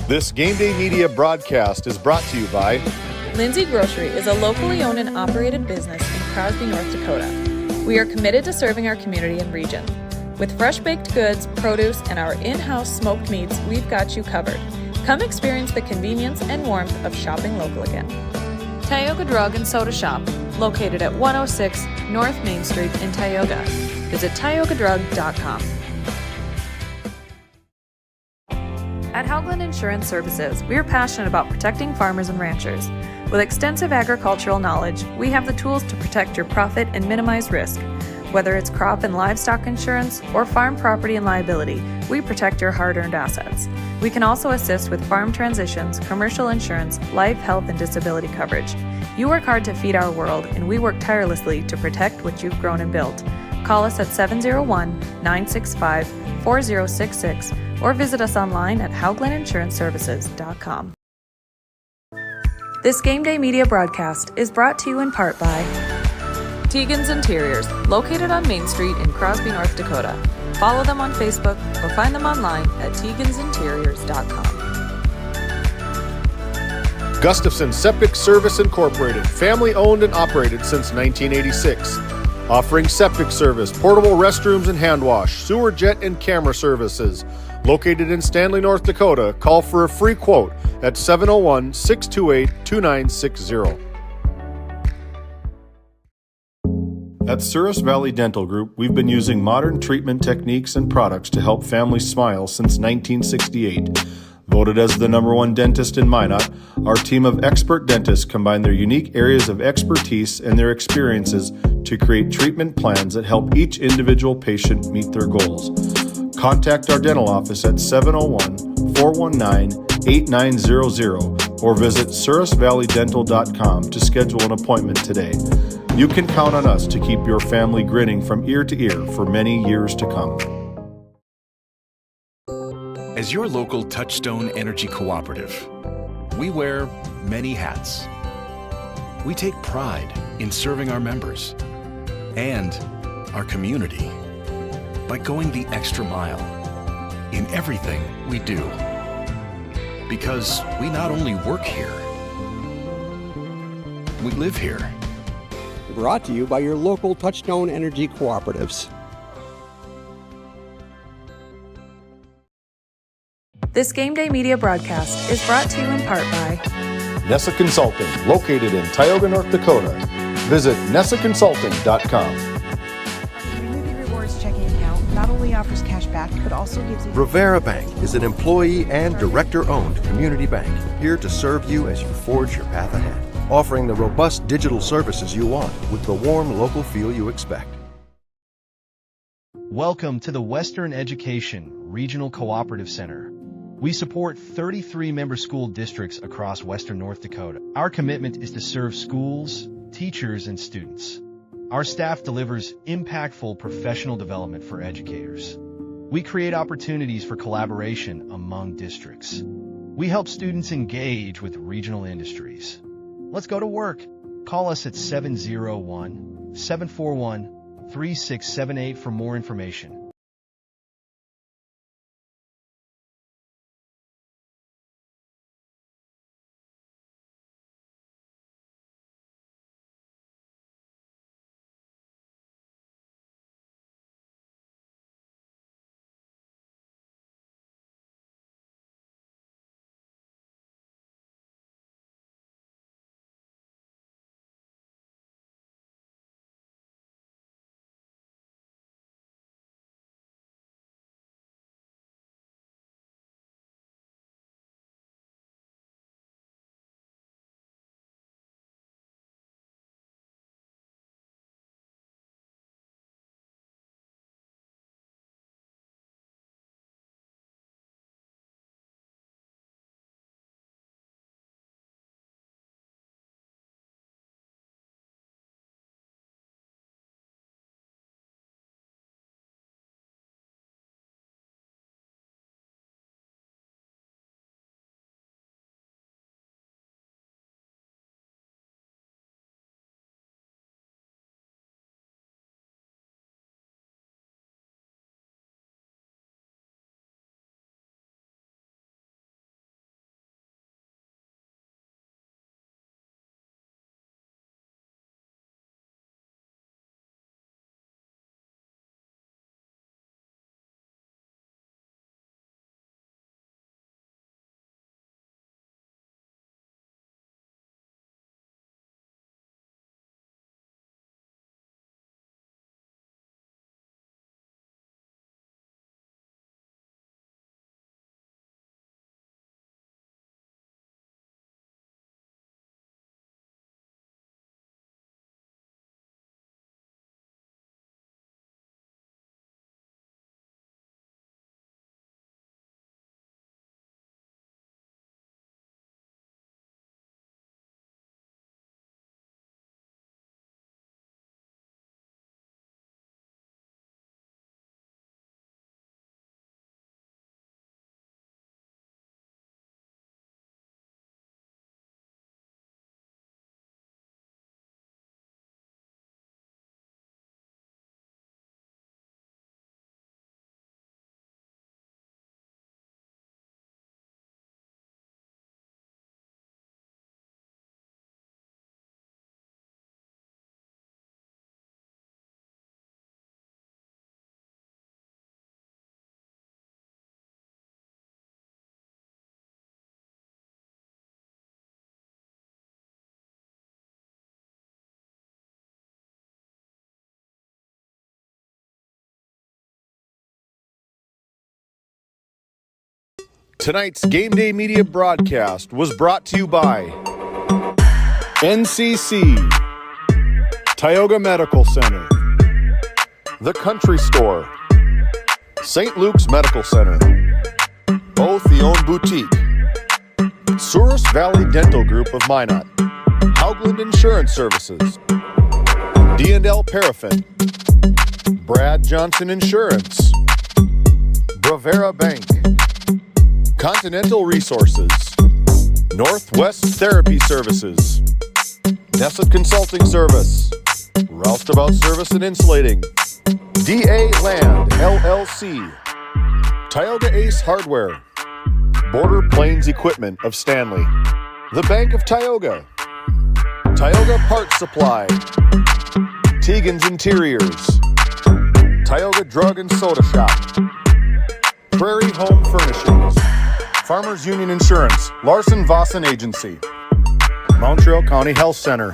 This Game Day Media broadcast is brought to you by Lindsay Grocery is a locally owned and operated business in Crosby, North Dakota. We are committed to serving our community and region. With fresh baked goods, produce, and our in-house smoked meats, we've got you covered. Come experience the convenience and warmth of shopping local again. Tioga Drug and Soda Shop, located at 106 North Main Street in Tioga. Visit tiogadrug.com. At Haugland Insurance Services, we are passionate about protecting farmers and ranchers. With extensive agricultural knowledge, we have the tools to protect your profit and minimize risk. Whether it's crop and livestock insurance or farm property and liability, we protect your hard-earned assets. We can also assist with farm transitions, commercial insurance, life, health, and disability coverage. You work hard to feed our world, and we work tirelessly to protect what you've grown and built. Call us at 701-965-4066 or visit us online at HauglandInsuranceServices.com. This Game Day Media broadcast is brought to you in part by Tegan's Interiors, located on Main Street in Crosby, North Dakota. Follow them on Facebook or find them online at tegansinteriors.com. Gustafson Septic Service Incorporated, family owned and operated since 1986. Offering septic service, portable restrooms and hand wash, sewer jet and camera services. Located in Stanley, North Dakota, call for a free quote at 701-628-2960. At Souris Valley Dental Group, we've been using modern treatment techniques and products to help families smile since 1968. Voted as the #1 dentist in Minot, our team of expert dentists combine their unique areas of expertise and their experiences to create treatment plans that help each individual patient meet their goals. Contact our dental office at 701-419-8900 or visit surusvalleydental.com to schedule an appointment today. You can count on us to keep your family grinning from ear to ear for many years to come. As your local Touchstone Energy Cooperative, we wear many hats. We take pride in serving our members and our community by going the extra mile in everything we do. Because we not only work here, we live here. Brought to you by your local Touchstone Energy Cooperatives. This Game Day Media broadcast is brought to you in part by Nessa Consulting, located in Tioga, North Dakota. Visit nessaconsulting.com. Community Rewards checking account not only offers cash back, but also gives you... Rivera Bank is an employee and director-owned community bank here to serve you as you forge your path ahead, offering the robust digital services you want with the warm local feel you expect. Welcome to the Western Education Regional Cooperative Center. We support 33 member school districts across Western North Dakota. Our commitment is to serve schools, teachers, and students. Our staff delivers impactful professional development for educators. We create opportunities for collaboration among districts. We help students engage with regional industries. Let's go to work. Call us at 701-741-3678 for more information. Tonight's Game Day Media broadcast was brought to you by NCC, Tioga Medical Center, The Country Store, St. Luke's Medical Center, O'Theone Boutique, Souris Valley Dental Group of Minot, Haugland Insurance Services, D&L Paraffin, Brad Johnson Insurance, Bravera Bank, Continental Resources, Northwest Therapy Services, Nesset Consulting Service, Roustabout Service and Insulating, DA Land LLC, Tioga Ace Hardware, Border Plains Equipment of Stanley, The Bank of Tioga, Tioga Parts Supply, Tegan's Interiors, Tioga Drug and Soda Shop, Prairie Home Furnishings, Farmers Union Insurance, Larson Vossen Agency, Montreal County Health Center,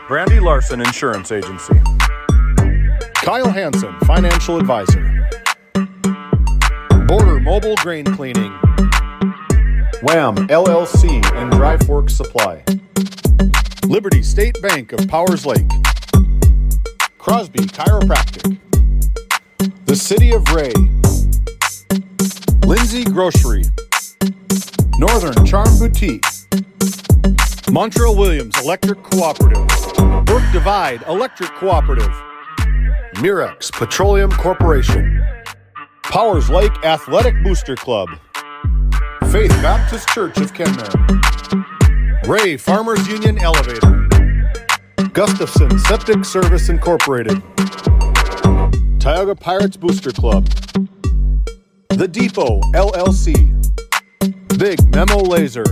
Brandy Larson Insurance Agency, Kyle Hansen, Financial Advisor, Border Mobile Grain Cleaning, Wham LLC and Dry Fork Supply, Liberty State Bank of Powers Lake, Crosby Chiropractic, The City of Ray, Lindsay Grocery, Northern Charm Boutique, Montreal Williams Electric Cooperative, Brook Divide Electric Cooperative, Mirex Petroleum Corporation, Powers Lake Athletic Booster Club, Faith Baptist Church of Kenmare, Ray Farmers Union Elevator, Gustafson Septic Service Incorporated, Tioga Pirates Booster Club, The Depot LLC, Big Memo Laser,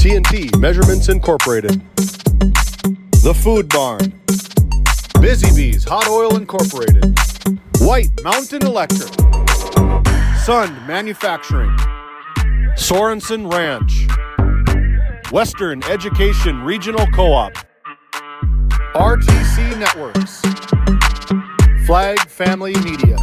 TNT Measurements Incorporated, The Food Barn, Busy Bees Hot Oil Incorporated, White Mountain Electric, Sund Manufacturing, Sorensen Ranch, Western Education Regional Co-op, RTC Networks, Flag Family Media.